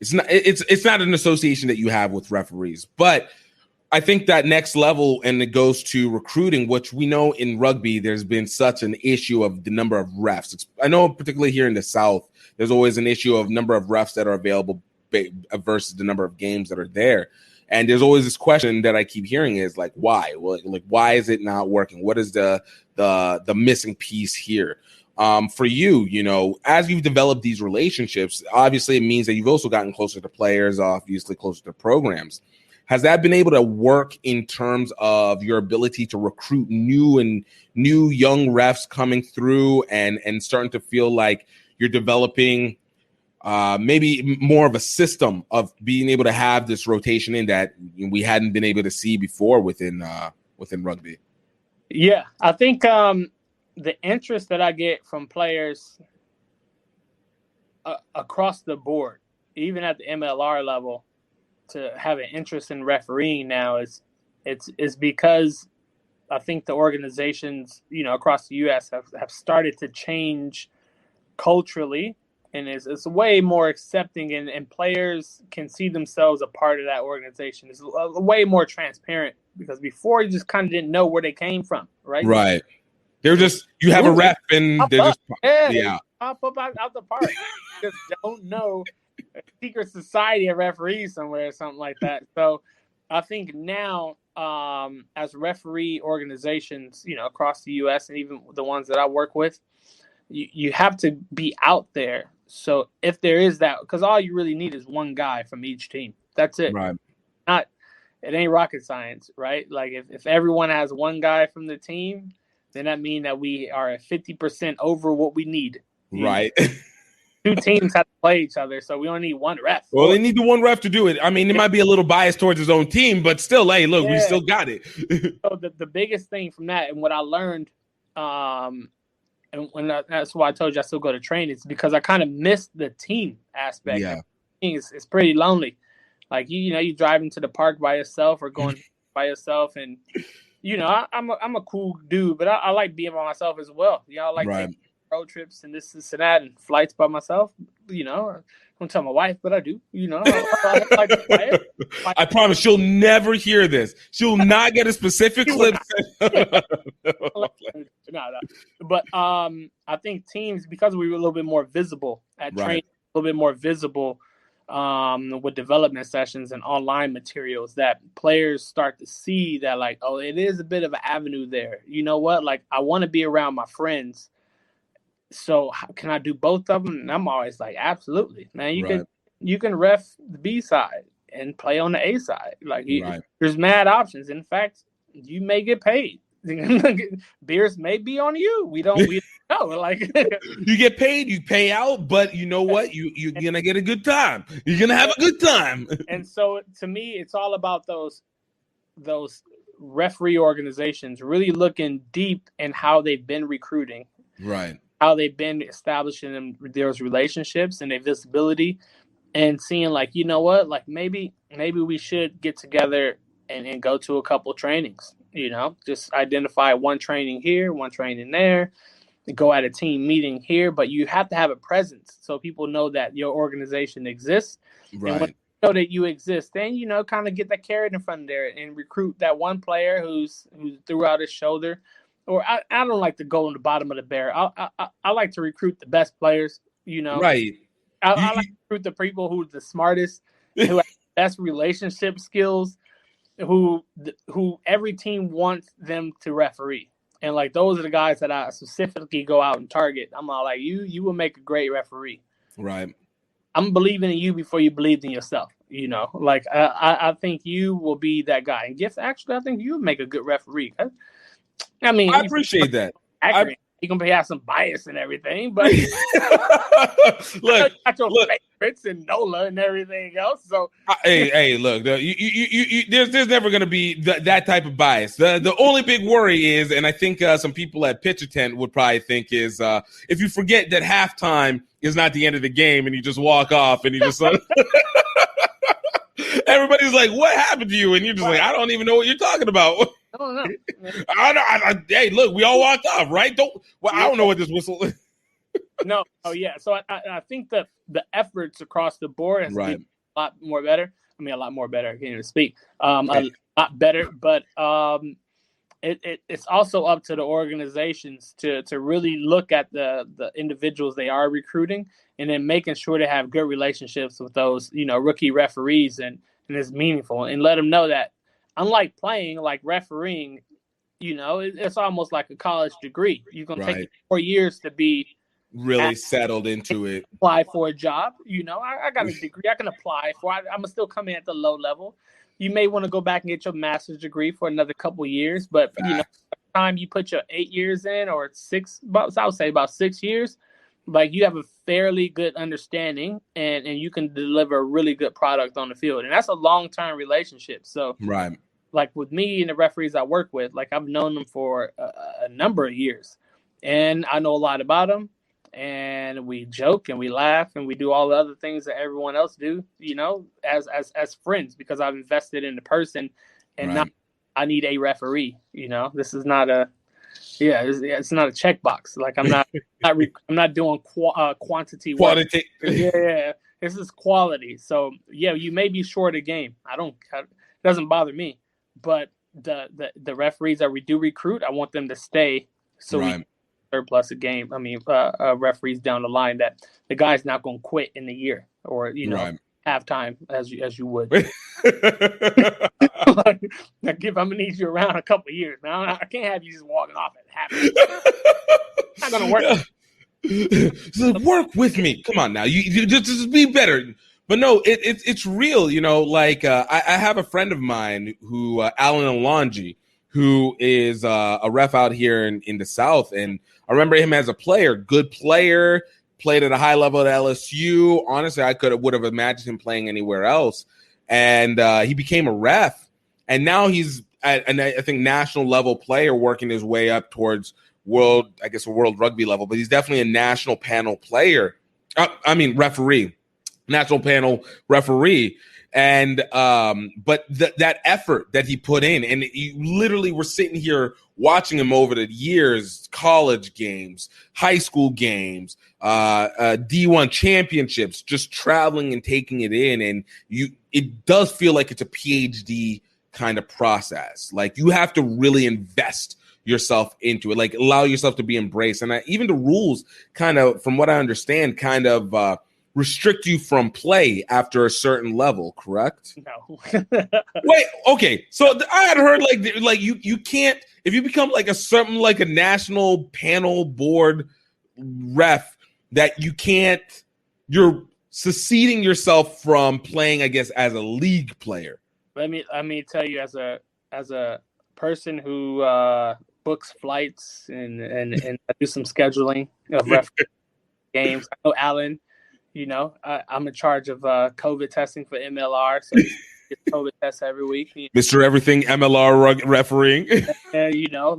it's not an association that you have with referees, but I think that next level, and it goes to recruiting, which we know in rugby, there's been such an issue of the number of refs. I know particularly here in the South, there's always an issue of number of refs that are available versus the number of games that are there. And there's always this question that I keep hearing is like, why? Well, like, why is it not working? What is the missing piece here? For you, as you've developed these relationships, obviously it means that you've also gotten closer to players, obviously closer to programs. Has that been able to work in terms of your ability to recruit new young refs coming through and starting to feel like you're developing maybe more of a system of being able to have this rotation in that we hadn't been able to see before within rugby? Yeah, I think the interest that I get from players across the board, even at the MLR level, to have an interest in refereeing now is because I think the organizations, across the U.S. have started to change culturally, and it's way more accepting, and players can see themselves a part of that organization. It's way more transparent, because before you just kind of didn't know where they came from, right? Right. They're just, you have a ref and they're just, pop up out the park. You just don't know. A secret society of referees somewhere or something like that. So I think now, as referee organizations, across the U.S. and even the ones that I work with, you have to be out there. So if there is that, because all you really need is one guy from each team. That's it. Right. It ain't rocket science, right? Like if everyone has one guy from the team, then that means that we are at 50% over what we need. Right. Two teams have to play each other, so we only need one ref. Well, they need the one ref to do it. I mean, it might be a little biased towards his own team, but still, hey, look, we still got it. So the biggest thing from that, and what I learned, that's why I told you I still go to training, is because I kind of missed the team aspect. Yeah. It's pretty lonely. Like, you driving to the park by yourself or going by yourself, and I'm a cool dude, but I like being by myself as well. I like taking road trips and this and that and flights by myself. I don't tell my wife, but I do. I promise she'll never hear this. She'll not get a specific clip. No. But I think teams, because we were a little bit more visible at training, a little bit more visible with development sessions and online materials, that players start to see that, like, oh, it is a bit of an avenue there. You know what? Like, I want to be around my friends. So can I do both of them? And I'm always like, absolutely, man. You can ref the B side and play on the A side. Like, there's mad options. In fact, you may get paid. Beers may be on you. We don't know. Like, you get paid, you pay out, but you know what? You're gonna get a good time. You're gonna have a good time. And so, to me, it's all about those referee organizations really looking deep in how they've been recruiting. Right. How they've been establishing those relationships and their visibility, and seeing like, you know what, like maybe we should get together and go to a couple trainings. Just identify one training here, one training there, go at a team meeting here, but you have to have a presence so people know that your organization exists. Right. And when you know that you exist, then kind of get that carrot in front of there and recruit that one player who's threw out his shoulder. Or I don't like to go on the bottom of the barrel. I like to recruit the best players. Right. I like to recruit the people who's the smartest, who have the best relationship skills, who every team wants them to referee. And like those are the guys that I specifically go out and target. I'm all like, you will make a great referee. Right. I'm believing in you before you believed in yourself. Like I think you will be that guy. And Gift, actually, I think you would make a good referee. I mean, I appreciate that. You can have some bias and everything, but look, got your favorites and NOLA and everything else. So hey, look, there's never going to be that type of bias. The only big worry is, and I think some people at Pitcher Tent would probably think is, if you forget that halftime is not the end of the game and you just walk off and you just everybody's like, "What happened to you?" And you're just like, "I don't even know what you're talking about." I don't know. Hey, look, we all walked off, right? I don't know what this whistle is. No. Oh, yeah. So I think that the efforts across the board has been a lot more better. I mean, a lot more better. I can't even speak. A lot better. But it's also up to the organizations to really look at the individuals they are recruiting and then making sure they have good relationships with those, rookie referees and it's meaningful and let them know that unlike playing, like refereeing, it's almost like a college degree. You're going to take 4 years to be really settled into it. Apply for a job. I got a degree I can apply for. I'm going to still come in at the low level. You may want to go back and get your master's degree for another couple of years, but by the time you put your 8 years in or 6, I would say about 6 years, like you have a fairly good understanding and you can deliver a really good product on the field. And that's a long-term relationship. So right. Like with me and the referees I work with, like I've known them for a number of years and I know a lot about them and we joke and we laugh and we do all the other things that everyone else do, as friends, because I've invested in the person and not I need a referee. This is not it's not a checkbox. Like I'm not doing quantity work. Yeah, this is quality. So yeah, you may be short a game. It doesn't bother me. But the referees that we do recruit, I want them to stay so we surplus a game. I mean, referees down the line that the guy's not going to quit in the year or halftime as you would. Like, I'm gonna need you around a couple of years, man. I can't have you just walking off at halftime. It's not gonna work. So work with me. Come on now, you just be better. But no, it's real, like I have a friend of mine who, Alan Alonji, who is a ref out here in the South. And I remember him as a player, good player, played at a high level at LSU. Honestly, I would have imagined him playing anywhere else. And he became a ref. And now he's at, I think, national level player working his way up towards world rugby level. But he's definitely a national panel player. Referee. National panel referee. And but that effort that he put in, and you literally were sitting here watching him over the years, college games, high school games, D1 championships, just traveling and taking it in. And it does feel like it's a PhD kind of process. Like you have to really invest yourself into it, like allow yourself to be embraced. And even the rules kind of, from what I understand, kind of restrict you from play after a certain level, correct? No. Wait, okay. So I had heard like you can't, if you become like a national panel board ref, that you can't, you're seceding yourself from playing, I guess, as a league player. Let me tell you, as a person who books flights and do some scheduling of ref games. I know Alan. I'm in charge of COVID testing for MLR, so it's COVID tests every week. Mr. Everything MLR refereeing.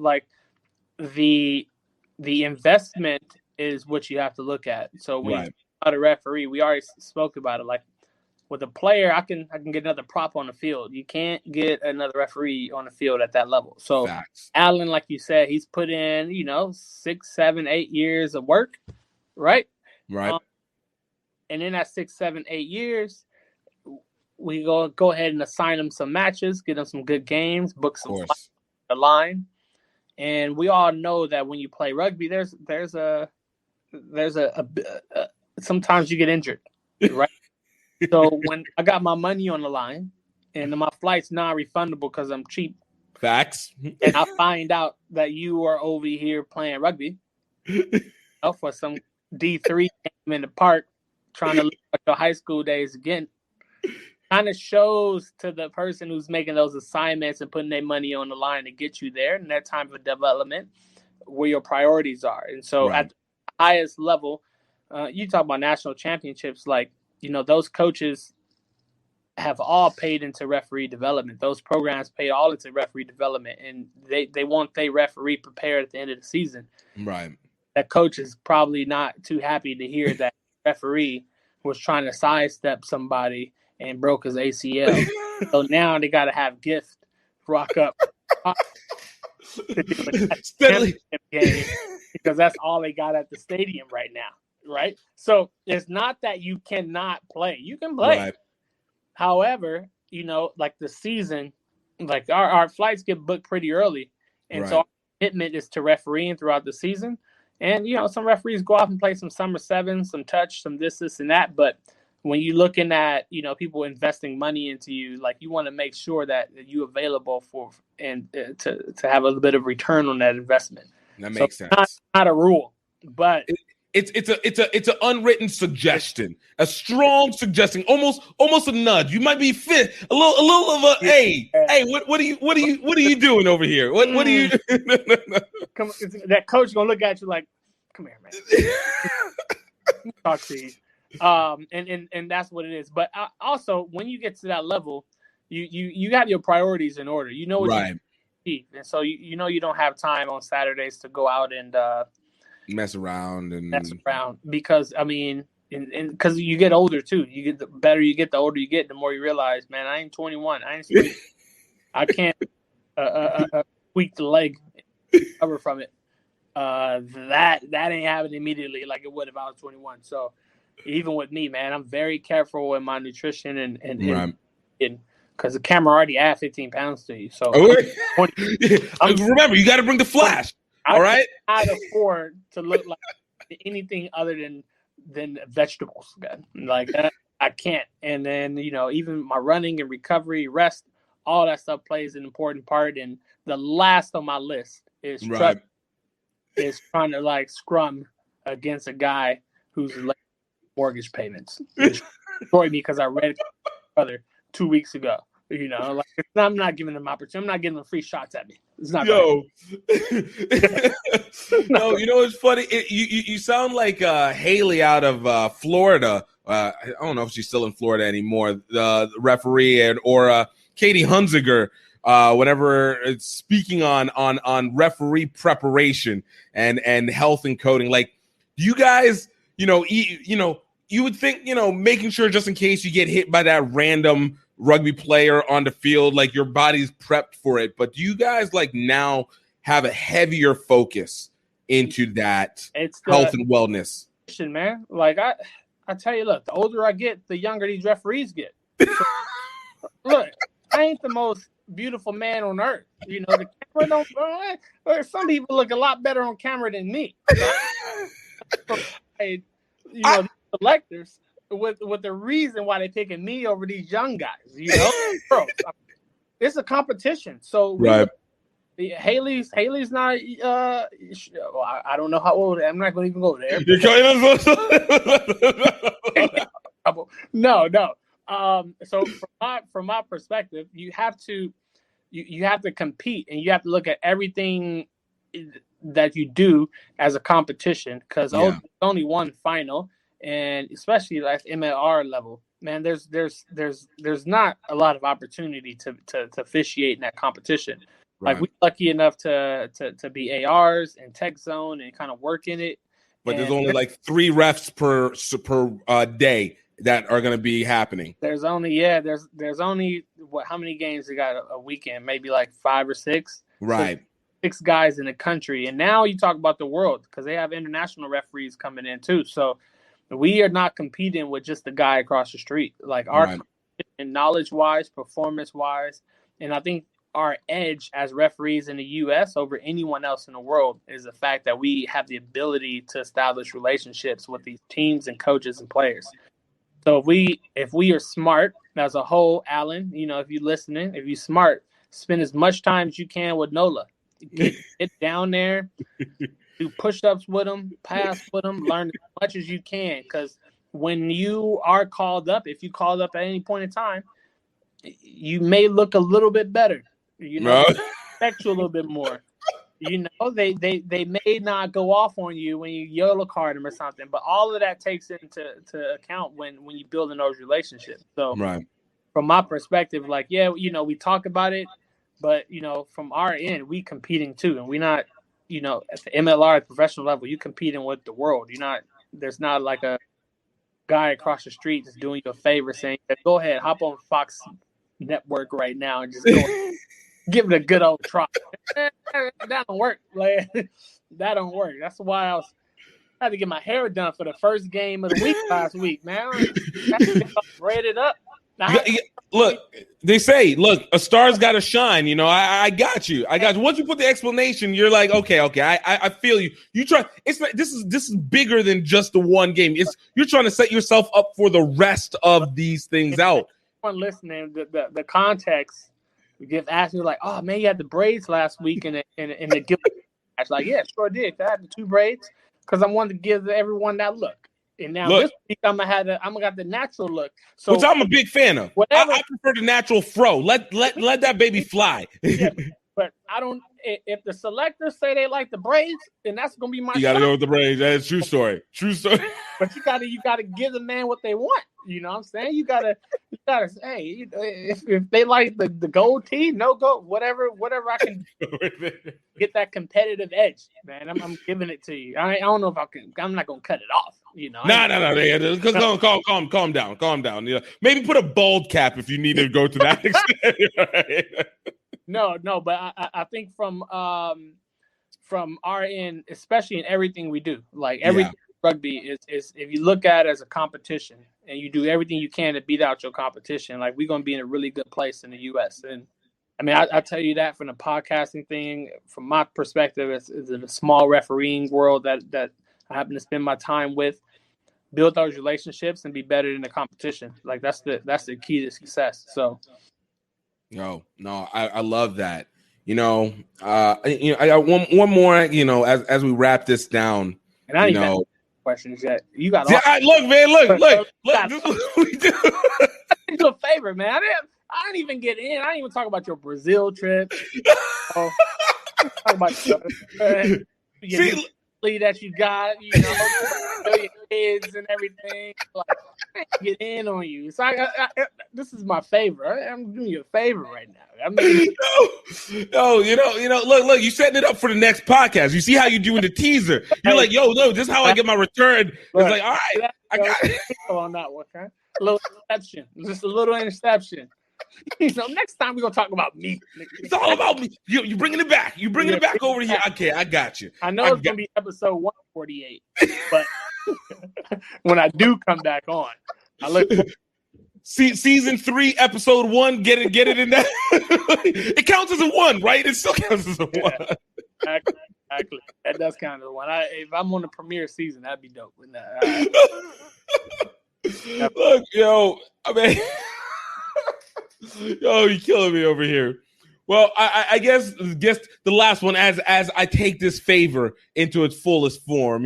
Like the investment is what you have to look at. So when you about a referee, we already spoke about it. Like With a player, I can get another prop on the field. You can't get another referee on the field at that level. So Facts. Allen, like you said, he's put in 6, 7, 8 years of work, right? Right. And in that 6, 7, 8 years, we go ahead and assign him some matches, get him some good games, book some flights on the line. And we all know that when you play rugby, there's a sometimes you get injured, right? So when I got my money on the line and my flight's non-refundable because I'm cheap. Facts. And I find out that you are over here playing rugby for some D3 game in the park, trying to look at your high school days again. Kind of shows to the person who's making those assignments and putting their money on the line to get you there in that time of development where your priorities are. And so at the highest level, you talk about national championships, like, those coaches have all paid into referee development. Those programs pay all into referee development, and they want their referee prepared at the end of the season. Right. That coach is probably not too happy to hear that referee was trying to sidestep somebody and broke his ACL. So now they got to have Gift rock up to do a game because that's all they got at the stadium right now, right? So it's not that you cannot play. You can play. Right. However, like the season, like our flights get booked pretty early. And so our commitment is to refereeing throughout the season. And, some referees go off and play some summer sevens, some touch, some this, and that. But when you're looking at, people investing money into you, like you want to make sure that you're available for and to have a little bit of return on that investment. That makes sense. Not a rule, but it's an unwritten suggestion, a strong suggestion, almost a nudge. You might be fit a little of a hey, what are you doing over here? What are you? Come, that coach gonna look at you like, come here, man. Talk to you. And that's what it is. But also, when you get to that level, you got your priorities in order. You know what you need. And so you don't have time on Saturdays to go out and mess around because because you get older too. You get the better you get, the older you get, the more you realize, man, I ain't 21. I ain't sweet. I can't tweak the leg, recover from it. That ain't happening immediately like it would if I was 21. So even with me, man, I'm very careful with my nutrition and because the camera already add 15 pounds to you. So remember, you got to bring the flash. All right, I can't afford to look like anything other than vegetables. Like that, I can't. And then even my running and recovery, rest, all that stuff plays an important part. And the last on my list is trying to like scrum against a guy who's late mortgage payments. It destroyed me because I read brother 2 weeks ago. Like I'm not giving them opportunity. I'm not giving them free shots at me. It's not. No, it's funny. You sound like Haley out of Florida. I don't know if she's still in Florida anymore. The referee or Katie Hunziger. Whenever it's speaking on referee preparation and health and coding, like you guys, you would think, making sure just in case you get hit by that random rugby player on the field, like your body's prepped for it. But do you guys like now have a heavier focus into that health and wellness? Man, like I tell you, look, the older I get, the younger these referees get. So, look, I ain't the most beautiful man on earth. The camera don't. Some people look a lot better on camera than me. The selectors with the reason why they're picking me over these young guys. Bro, it's a competition. So Haley's not. I don't know how old. I'm not going to even go there. No. So from my perspective, you have to compete, and you have to look at everything that you do as a competition, because there's only one final, and especially like MLR level, man, there's not a lot of opportunity to officiate in that competition. Like we're lucky enough to be ARs and tech zone and kind of work in it. But there's only like 3 refs per day that are going to be happening. There's only what? How many games they got a weekend? Maybe like 5 or 6. Right. So 6 guys in the country, and now you talk about the world because they have international referees coming in too. So we are not competing with just the guy across the street. Like our knowledge-wise, performance-wise, and I think our edge as referees in the U.S. over anyone else in the world is the fact that we have the ability to establish relationships with these teams and coaches and players. So if we are smart as a whole, Alan, if you're listening, if you're smart, spend as much time as you can with Nola. Get down there, do push-ups with them, pass with them, learn as much as you can. Because when you are called up, if you called up at any point in time, you may look a little bit better. Expect you a little bit more. They may not go off on you when you yellow card them or something, but all of that takes into account when you building those relationships. So from my perspective, we talk about it, but from our end, we competing too, and we not, at the MLR at the professional level, you competing with the world. There's not like a guy across the street just doing you a favor saying, "Go ahead, hop on Fox Network right now and just go." Give it a good old try. That don't work. That don't work. That's why I had to get my hair done for the first game of the week last week, man. Braided up. Look, they say, a star's got to shine. I got you. Once you put the explanation, you're like, okay. I feel you. You try. It's like this is bigger than just the one game. You're trying to set yourself up for the rest of these things out. Everyone listening, the context. We get asked me like, "Oh man, you had the braids last week in the guild match." Like, yeah, sure did. I had the 2 braids because I wanted to give everyone that look. And now this week I'm gonna got the natural look. So which I'm a big fan of. I prefer the natural fro. Let that baby fly. Yeah, but I don't. If the selectors say they like the braids, then that's gonna be my. You gotta go with the braids. That's true story. But you gotta give the man what they want. You know what I'm saying? You gotta say, if they like the gold tee, no gold, whatever I can get that competitive edge, man. I'm giving it to you. I don't know if I can. I'm not gonna cut it off. No. Calm down. Maybe put a bald cap if you need to go to that extent. No, but I think from our end, especially in everything we do, like everything rugby is if you look at it as a competition and you do everything you can to beat out your competition, like we're going to be in a really good place in the U.S. And I mean, I tell you that from the podcasting thing, from my perspective, it's a small refereeing world that I happen to spend my time with, build those relationships and be better in the competition. Like that's the key to success. So. No, I love that. I got one more, as we wrap this down, and I even questions yet. You got look. This is what we do. Do a favor, man. I didn't even get in. I didn't even talk about your Brazil trip. Talk about that you got, your kids and everything. Like, I can't get in on you. So this is my favor. I'm doing you a favor right now. Look, you setting it up for the next podcast. You see how you doing the teaser. You're like, this is how I get my return. It's like, all right, I got it. On that one, okay? A little interception. Just a little interception. Next time we're gonna talk about me. It's all about me. You bringing it back. You bringing it back over here. Okay, I got you. I know it's gonna be episode 148, but when I do come back on, I look. Season 3, episode 1. Get it in that. It counts as a 1, right? It still counts as a 1. Exactly. That does count as a 1. If I'm on the premiere season, that'd be dope. Look, I mean. You're killing me over here. Well, I guess the last one, as I take this favor into its fullest form,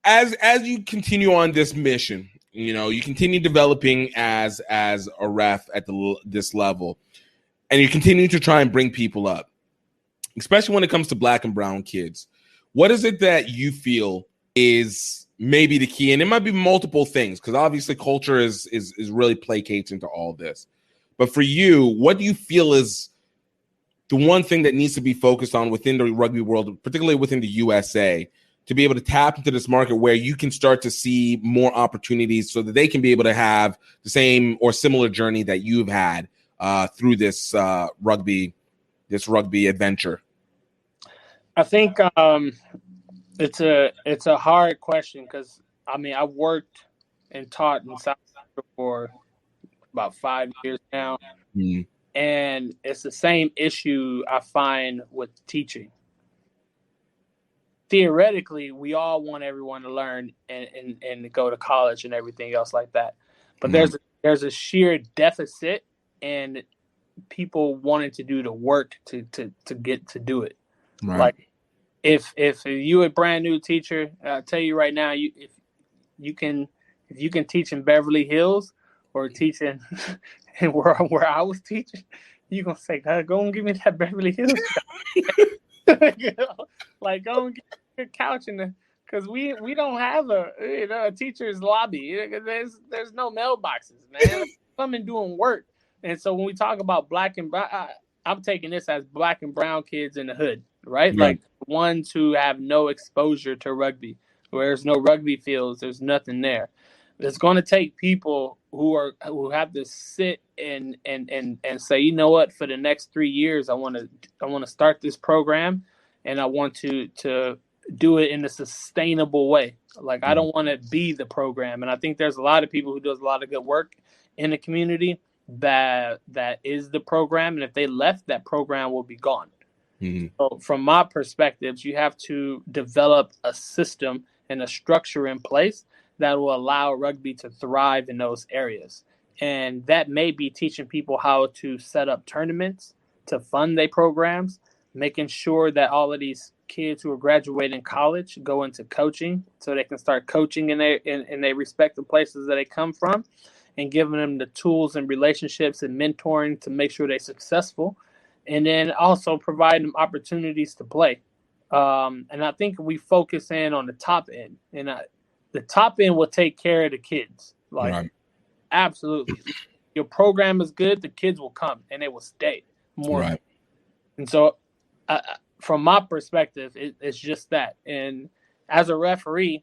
as you continue on this mission, you continue developing as a ref at this level, and you continue to try and bring people up, especially when it comes to Black and brown kids. What is it that you feel is maybe the key? And it might be multiple things, because obviously culture is really placates into all this. But for you, what do you feel is the one thing that needs to be focused on within the rugby world, particularly within the USA, to be able to tap into this market where you can start to see more opportunities so that they can be able to have the same or similar journey that you've had through this rugby adventure? I think it's a hard question because I mean I've worked and taught in South Africa for about 5 years now, and it's the same issue I find with teaching. Theoretically, we all want everyone to learn and go to college and everything else like that, but there's a sheer deficit in people wanting to do the work to get to do it. Right. Like if you a brand new teacher, I'll tell you right now, if you can teach in Beverly Hills or teaching where I was teaching, you gonna say, go and give me that Beverly Hills. Like go and get your couch in the, because we don't have a teacher's lobby. There's no mailboxes, man. Come and doing work. And so when we talk about black and brown, I'm taking this as black and brown kids in the hood, right? Like ones who have no exposure to rugby, where there's no rugby fields, there's nothing there. It's going to take people who have to sit and say, you know what, for the next 3 years, I want to start this program, and I want to do it in a sustainable way. Like I don't want to be the program, and I think there's a lot of people who does a lot of good work in the community that is the program, and if they left, that program will be gone. So from my perspectives, you have to develop a system and a structure in place that will allow rugby to thrive in those areas. And that may be teaching people how to set up tournaments, to fund their programs, making sure that all of these kids who are graduating college go into coaching so they can start coaching in their respective places that they come from, and giving them the tools and relationships and mentoring to make sure they're successful, and then also provide them opportunities to play. And I think we focus in on the top end, and the top end will take care of the kids. Like, absolutely. Your program is good, the kids will come and they will stay more. Right. And so from my perspective, it's just that. And as a referee,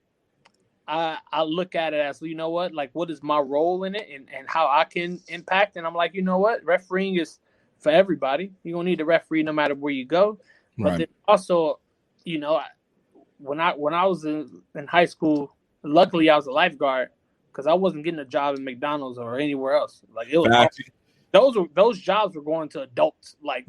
I look at it as, you know what, like, what is my role in it and how I can impact? And I'm like, you know what, refereeing is for everybody. You're going to need a referee no matter where you go. But then also, you know, when I was in high school, luckily I was a lifeguard because I wasn't getting a job at McDonald's or anywhere else. Like, it was those jobs were going to adults. Like,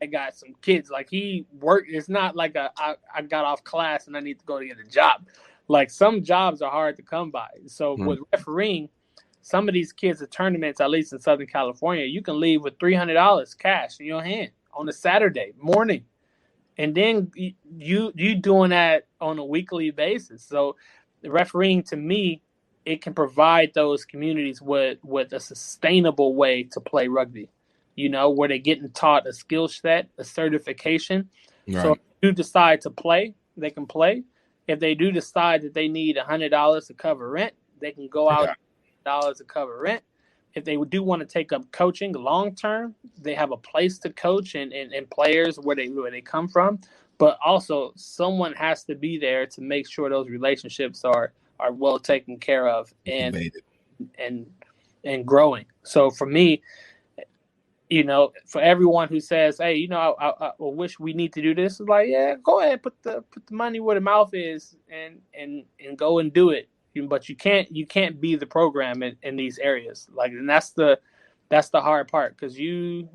I got some kids. Like, he worked. It's not like I got off class and I need to go to get a job. Like, some jobs are hard to come by. So with refereeing, some of these kids at tournaments, at least in Southern California, you can leave with $300 cash in your hand on a Saturday morning. And then you doing that on a weekly basis. So the refereeing, to me, it can provide those communities with a sustainable way to play rugby, you know, where they're getting taught a skill set, a certification. So if you decide to play, they can play. If they do decide that they need $100 to cover rent, they can go out $100 to cover rent. If they do want to take up coaching long term, they have a place to coach and players where they come from. But also, someone has to be there to make sure those relationships are well taken care of and growing. So for me, you know, for everyone who says, "Hey, you know, I wish we need to do this," it's like, yeah, go ahead, put the money where the mouth is, and go and do it. But you can't be the program in these areas. Like, and that's the hard part, because you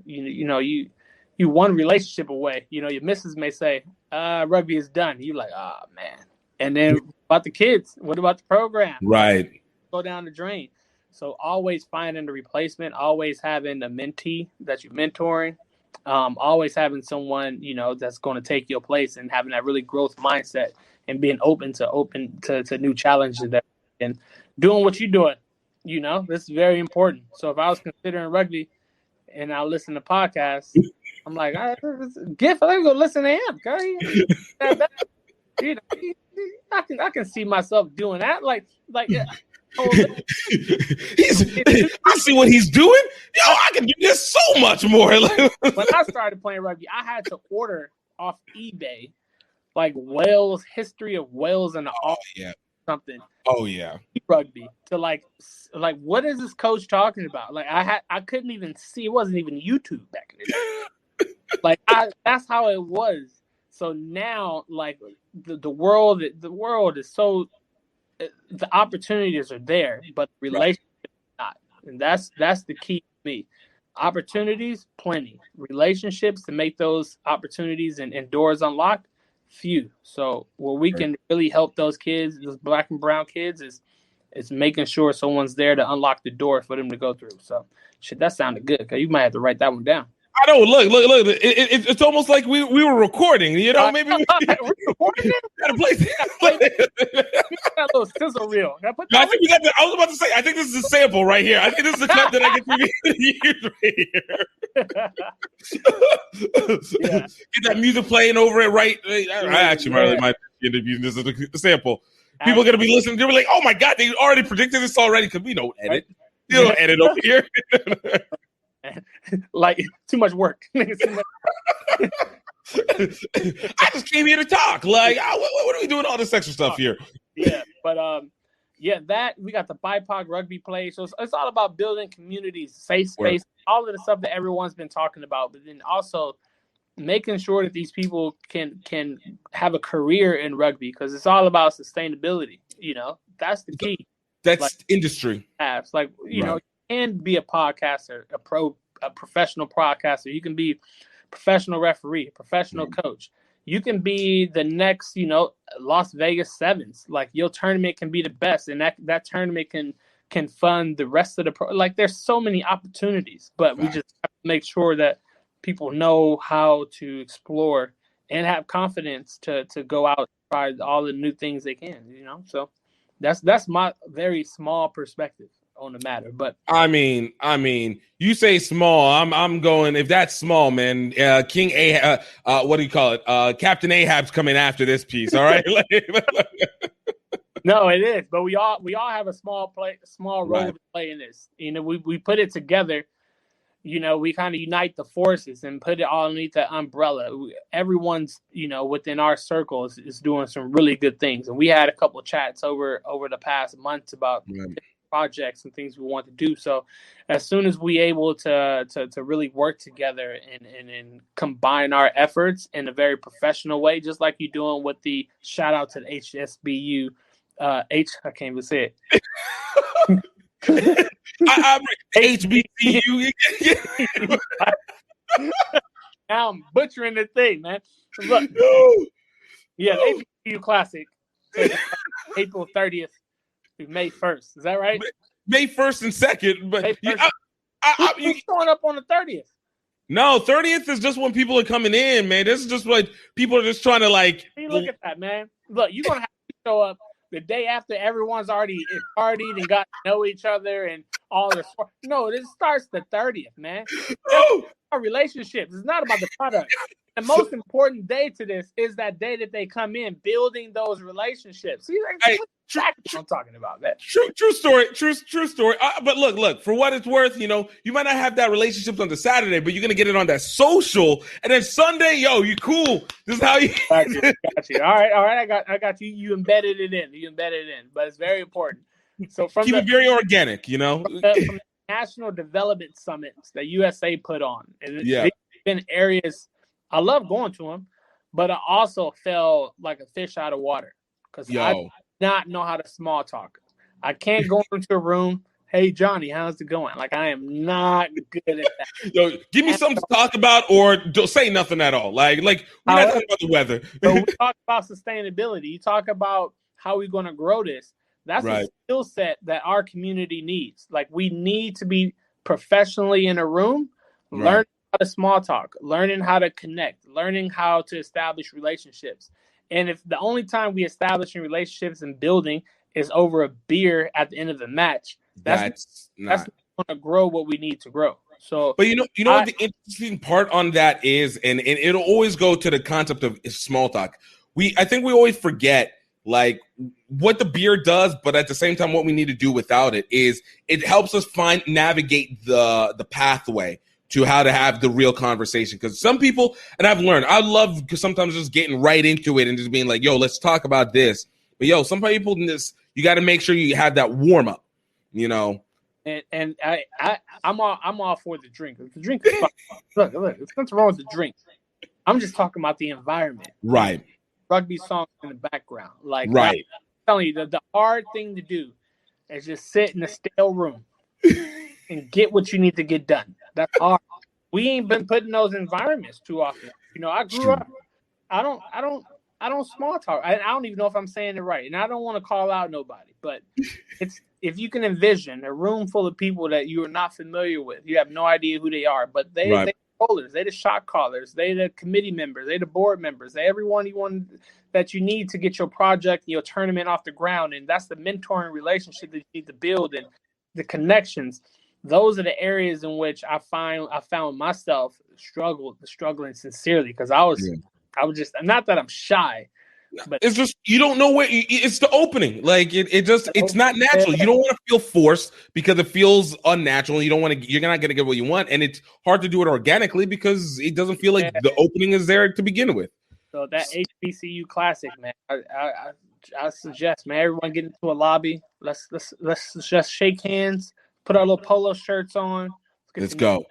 one relationship away. You know, your missus may say, rugby is done. You like, oh man. And then about the kids, what about the program? Right. Go down the drain. So always finding the replacement, always having a mentee that you're mentoring, always having someone, you know, that's going to take your place, and having that really growth mindset and being open to new challenges and doing what you're doing. You know, this is very important. So if I was considering rugby and I listen to podcasts, I'm like, Gift, let me go listen to him. You know, I can see myself doing that. Like. I see what he's doing. Yo, I can do this so much more. When I started playing rugby, I had to order off eBay like Wales, history of Wales and something. Oh yeah. Rugby to like what is this coach talking about? Like I couldn't even see. It wasn't even YouTube back in the day. Like that's how it was. So now, like the world is so, the opportunities are there, but the relationship is not, and that's the key to me. Opportunities, plenty. Relationships to make those opportunities and doors unlocked, few. So where we can really help those kids, those Black and brown kids, is making sure someone's there to unlock the door for them to go through. So shit, that sounded good. Cause you might have to write that one down. I know. Look. It's almost like we were recording. You know, maybe we recording. Gotta play that little sizzle reel. I think we got. I was about to say. I think this is a sample right here. I think this is a clip that I get to use right here. Get that music playing over it, right? I actually really might end up using this as a sample. People are gonna be listening. They're like, "Oh my god, they already predicted this already." Because we don't edit. You don't edit over here. Like too much work. I just came here to talk. Like, what are we doing all this extra stuff here? Yeah, but that we got the BIPOC rugby play. So it's all about building communities, safe space, all of the stuff that everyone's been talking about. But then also making sure that these people can have a career in rugby, because it's all about sustainability. You know, that's the key. That's like, industry. Like you know. Can be a podcaster, a professional podcaster. You can be a professional referee, a professional coach. You can be the next, Las Vegas Sevens. Like your tournament can be the best, and that tournament can fund the rest of the like. There's so many opportunities, but we just have to make sure that people know how to explore and have confidence to go out and try all the new things they can. So that's my very small perspective on the matter. But I mean, you say small. I'm going. If that's small, man, King Ahab. What do you call it? Captain Ahab's coming after this piece. All right. No, it is. But we all have a small role to play in this. We put it together. We kind of unite the forces and put it all underneath the umbrella. Everyone's, within our circle is doing some really good things. And we had a couple of chats over the past months about projects and things we want to do. So as soon as we able to really work together and combine our efforts in a very professional way, just like you're doing with the shout out to the HSBU, I can't even say it. I'm HBCU. Now I'm butchering the thing, man. Look, HBCU Classic, April 30th. May 1st. Is that right? May 1st and 2nd. But you're showing up on the 30th. No, 30th is just when people are coming in, man. This is just like people are just trying to like. Hey, look at that, man. Look, you're going to have to show up the day after everyone's already partied and got to know each other and all this. No, this starts the 30th, man. Our relationships. It's not about the product. The most important day to this is that day that they come in, building those relationships. See, exactly what I'm talking about, man. True story. But look, for what it's worth, you might not have that relationship on the Saturday, but you're going to get it on that social. And then Sunday, you cool. This is how you. Got you. All right. I got you. You embedded it in. But it's very important. So keep it very organic, From the National Development Summits that USA put on. And it's been areas. I love going to them, but I also felt like a fish out of water because I do not know how to small talk. I can't go into a room. Hey, Johnny, how's it going? Like, I am not good at that. Give me something to talk about or don't say nothing at all. Like we're not talking about the weather. So we talk about sustainability. You talk about how we're going to grow this. That's a skill set that our community needs. Like, we need to be professionally in a room, learn how to small talk, learning how to connect, learning how to establish relationships. And if the only time we establishing relationships and building is over a beer at the end of the match, that's not going to grow what we need to grow. So, but you know what the interesting part on that is, and it'll always go to the concept of small talk. I think we always forget like what the beer does, but at the same time, what we need to do without it is it helps us navigate the pathway to how to have the real conversation. Because some people, and I've learned, I love sometimes just getting right into it and just being like, yo, let's talk about this. But yo, some people in this, you got to make sure you have that warm up, you know. And I'm all for the drink. The drink is fine. Look, there's nothing wrong with the drink. I'm just talking about the environment. Right. Rugby songs in the background. Like, right. I'm telling you, the hard thing to do is just sit in a stale room and get what you need to get done. That's hard. We ain't been put in those environments too often. You know, I grew up. I don't small talk. I don't even know if I'm saying it right, and I don't want to call out nobody. But it's if you can envision a room full of people that you are not familiar with, you have no idea who they are, but they bowlers, they the shot callers, they the committee members, they the board members, they everyone that you need to get your project, your tournament off the ground, and that's the mentoring relationship that you need to build and the connections. Those are the areas in which I found myself struggling sincerely because I was just not that I'm shy. But it's just you don't know where it's the opening. Like it's not natural. You don't want to feel forced because it feels unnatural. You don't want to. You're not going to get what you want, and it's hard to do it organically because it doesn't feel like the opening is there to begin with. So that HBCU classic, man, I suggest, man, everyone get into a lobby. Let's just shake hands, put our little polo shirts on. Let's go.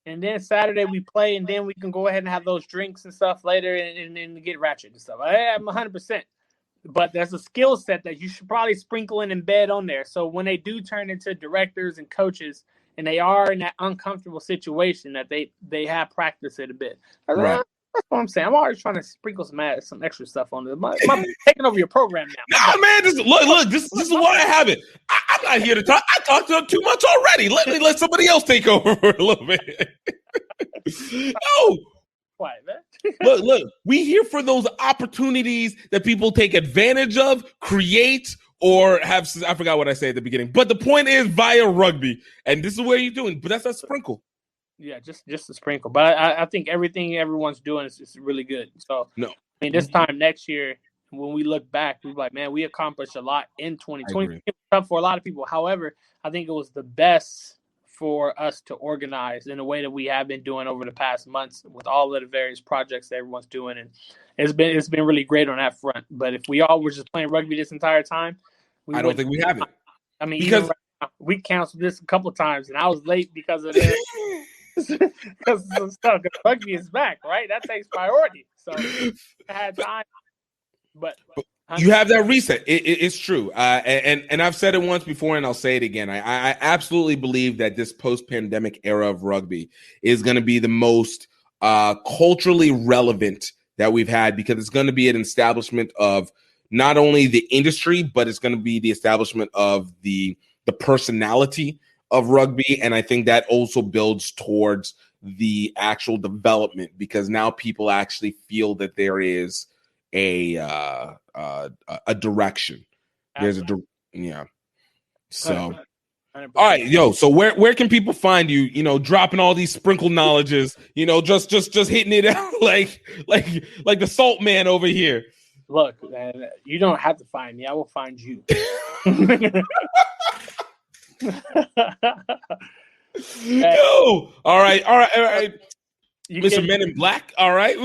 And then Saturday we play, and then we can go ahead and have those drinks and stuff later and get ratchet and stuff. I'm 100%. But there's a skill set that you should probably sprinkle in and embed on there. So when they do turn into directors and coaches and they are in that uncomfortable situation that they have practiced it a bit. Right. That's what I'm saying. I'm always trying to sprinkle some extra stuff on it. I'm taking over your program now. Nah, man, look, this is why I have it. I'm not here to talk. I talked to too much already. Let somebody else take over for a little bit. No. Why, man? Look, we here for those opportunities that people take advantage of, create, or have. I forgot what I said at the beginning. But the point is via rugby. And this is where you're doing. But that's a sprinkle. Yeah, just a sprinkle. But I think everything everyone's doing is really good. So, no. I mean, this time next year, when we look back, we're like, man, we accomplished a lot in 2020. It was tough for a lot of people. However, I think it was the best for us to organize in a way that we have been doing over the past months with all of the various projects that everyone's doing. And it's been really great on that front. But if we all were just playing rugby this entire time, I don't think we have it. I mean, because right now, we canceled this a couple of times, and I was late because of this. Because stuff. Rugby is back, right? That takes priority. So I had time, but you have that reset. It's true, and I've said it once before, and I'll say it again. I absolutely believe that this post-pandemic era of rugby is going to be the most culturally relevant that we've had because it's going to be an establishment of not only the industry, but it's going to be the establishment of the personality of rugby, and I think that also builds towards the actual development because now people actually feel that there is a direction. There's yeah. So, all right, yo. So where can people find you? You know, dropping all these sprinkle knowledges. You know, just hitting it out like the salt man over here. Look, man, you don't have to find me. I will find you. Yo, all right. Mr. Men in Black. All right.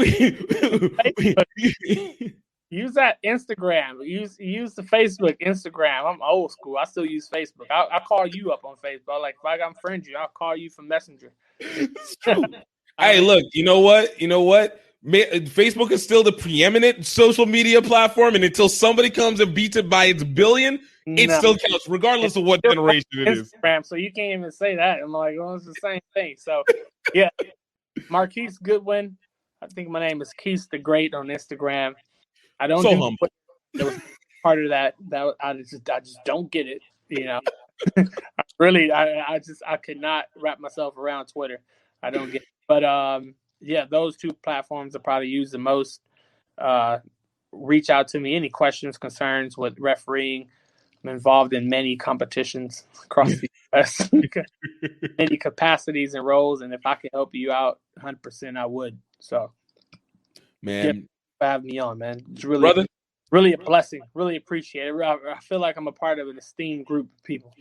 Use that Instagram. Use the Facebook, Instagram. I'm old school. I still use Facebook. I'll call you up on Facebook. Like if I got friends you, I'll call you from Messenger. Hey, look. You know what? Facebook is still the preeminent social media platform, and until somebody comes and beats it by its billion, it still counts, regardless of what generation it is. Instagram, so you can't even say that. I'm like, well, it's the same thing. So, yeah, Marquise Goodwin. I think my name is Keith the Great on Instagram. I don't so do humble. There was part of that I just don't get it. You know, I could not wrap myself around Twitter. I don't get it. But yeah, those two platforms I probably use the most. Reach out to me. Any questions, concerns with refereeing. I'm involved in many competitions across the U.S. many capacities and roles. And if I can help you out 100%, I would. So, man, have me on, man. It's really a blessing. Really appreciate it. I feel like I'm a part of an esteemed group of people.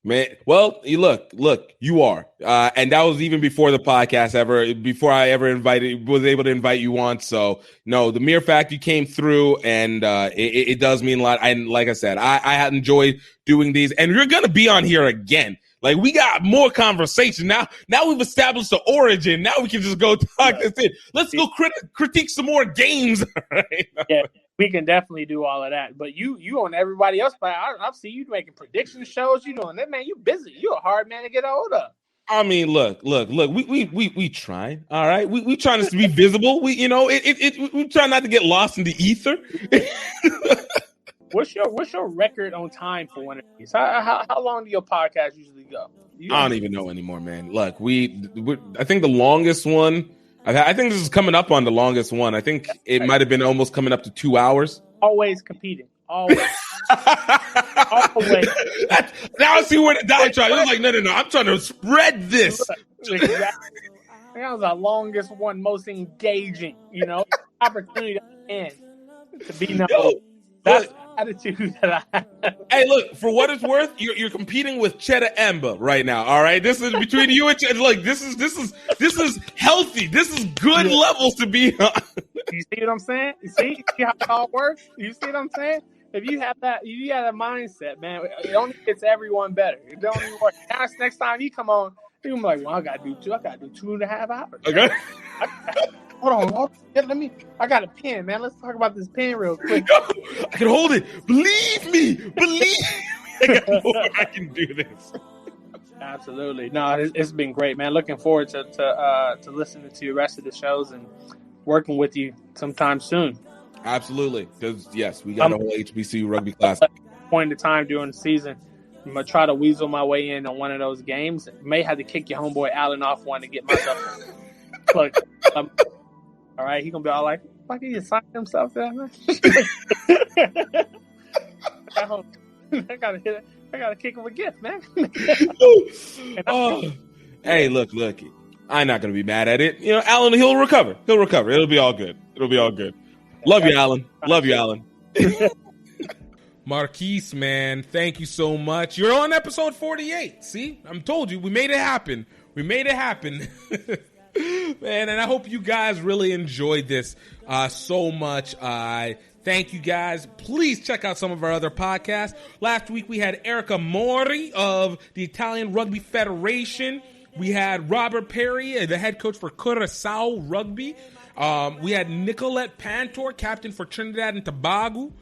Man, well, you look, you are. And that was even before the podcast before I ever was able to invite you on. So, no, the mere fact you came through, and it does mean a lot. And like I said, I had enjoyed doing these, and you're going to be on here again. Like, we got more conversation. Now we've established the origin. Now we can just go talk this in. Let's go critique some more games. Right? Yeah. We can definitely do all of that, but you on everybody else. But I see you making prediction shows. You doing that, man. You busy. You a hard man to get a hold of. I mean, look. We trying. All right, we trying to be visible. We try not to get lost in the ether. What's your record on time for one of these? How long do your podcast usually go? I don't even know anymore, man. Look, I think the longest one. I think this is coming up on the longest one. I think it might have been almost coming up to 2 hours. Always competing. Always. Always. Now I see where the diatribe. It was like, no. I'm trying to spread this. Exactly. That was the longest one, most engaging. Opportunity to be number. That's the attitude that I have. Hey, look, for what it's worth, you're competing with Cheddar Emba right now. All right, this is between you and Cheddar. Like, this is healthy. This is good levels to be on. You see what I'm saying? You see how it all works? You see what I'm saying? If you have that mindset, man, it only gets everyone better. It don't even work. Now, next time you come on, you're like, well, I gotta do 2.5 hours. Okay. Hold on. I got a pen, man. Let's talk about this pen real quick. I can hold it. Believe me. I can do this. Absolutely. No, it's been great, man. Looking forward to listening to the rest of the shows and working with you sometime soon. Absolutely. Because, yes, we got a whole HBCU rugby class. Point in time during the season, I'm going to try to weasel my way in on one of those games. May have to kick your homeboy Allen off one to get myself. Look, all right, he going to be all like, fuck, he just signed himself there, man. I gotta kick him a gift, man. Hey, look. I'm not gonna be mad at it. Alan, he'll recover. It'll be all good. Love you, Alan. Marquise, man, thank you so much. You're on episode 48. See, I'm told you, we made it happen. Man, and I hope you guys really enjoyed this so much. Thank you guys. Please check out some of our other podcasts. Last week we had Erica Mori of the Italian Rugby Federation. We had Robert Perry, the head coach for Curaçao Rugby. We had Nicolette Pantor, captain for Trinidad and Tobago.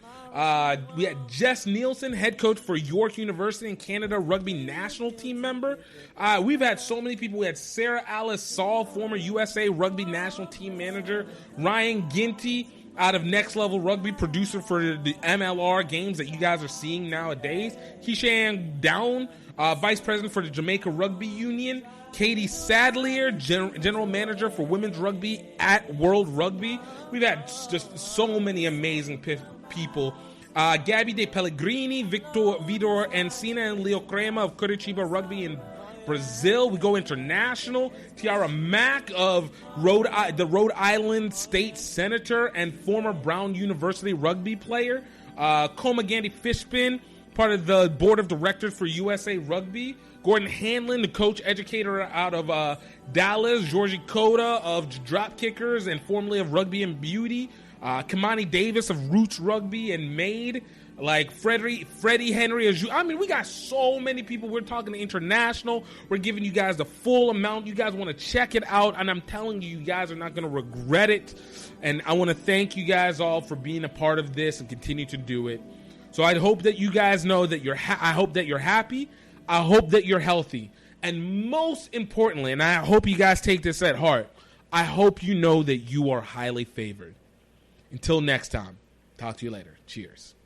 We had Jess Nielsen, head coach for York University in Canada Rugby national team member. We've had so many people. We had Sarah Alice Saul, former USA Rugby national team manager. Ryan Ginty, out of Next Level Rugby, producer for the MLR games that you guys are seeing nowadays. Keishan Down, vice president for the Jamaica Rugby Union. Katie Sadlier, general manager for women's rugby at World Rugby. We've had just so many amazing people. Gabby De Pellegrini, Vitor Encina, and Leo Crema of Curitiba Rugby in Brazil. We go international. Tiara Mack of the Rhode Island State Senator and former Brown University rugby player. Koma Gandhi Fishpin, part of the board of directors for USA Rugby. Gordon Hanlon, the coach educator out of Dallas. Georgie Coda of Drop Kickers and formerly of Rugby and Beauty. Kamani Davis of Roots Rugby and Made. Like Freddie Henry. We got so many people. We're talking international. We're giving you guys the full amount. You guys want to check it out. And I'm telling you, you guys are not going to regret it. And I want to thank you guys all for being a part of this and continue to do it. So I hope that you guys know that I hope that you're happy. I hope that you're healthy. And most importantly, and I hope you guys take this at heart, I hope you know that you are highly favored. Until next time, talk to you later. Cheers.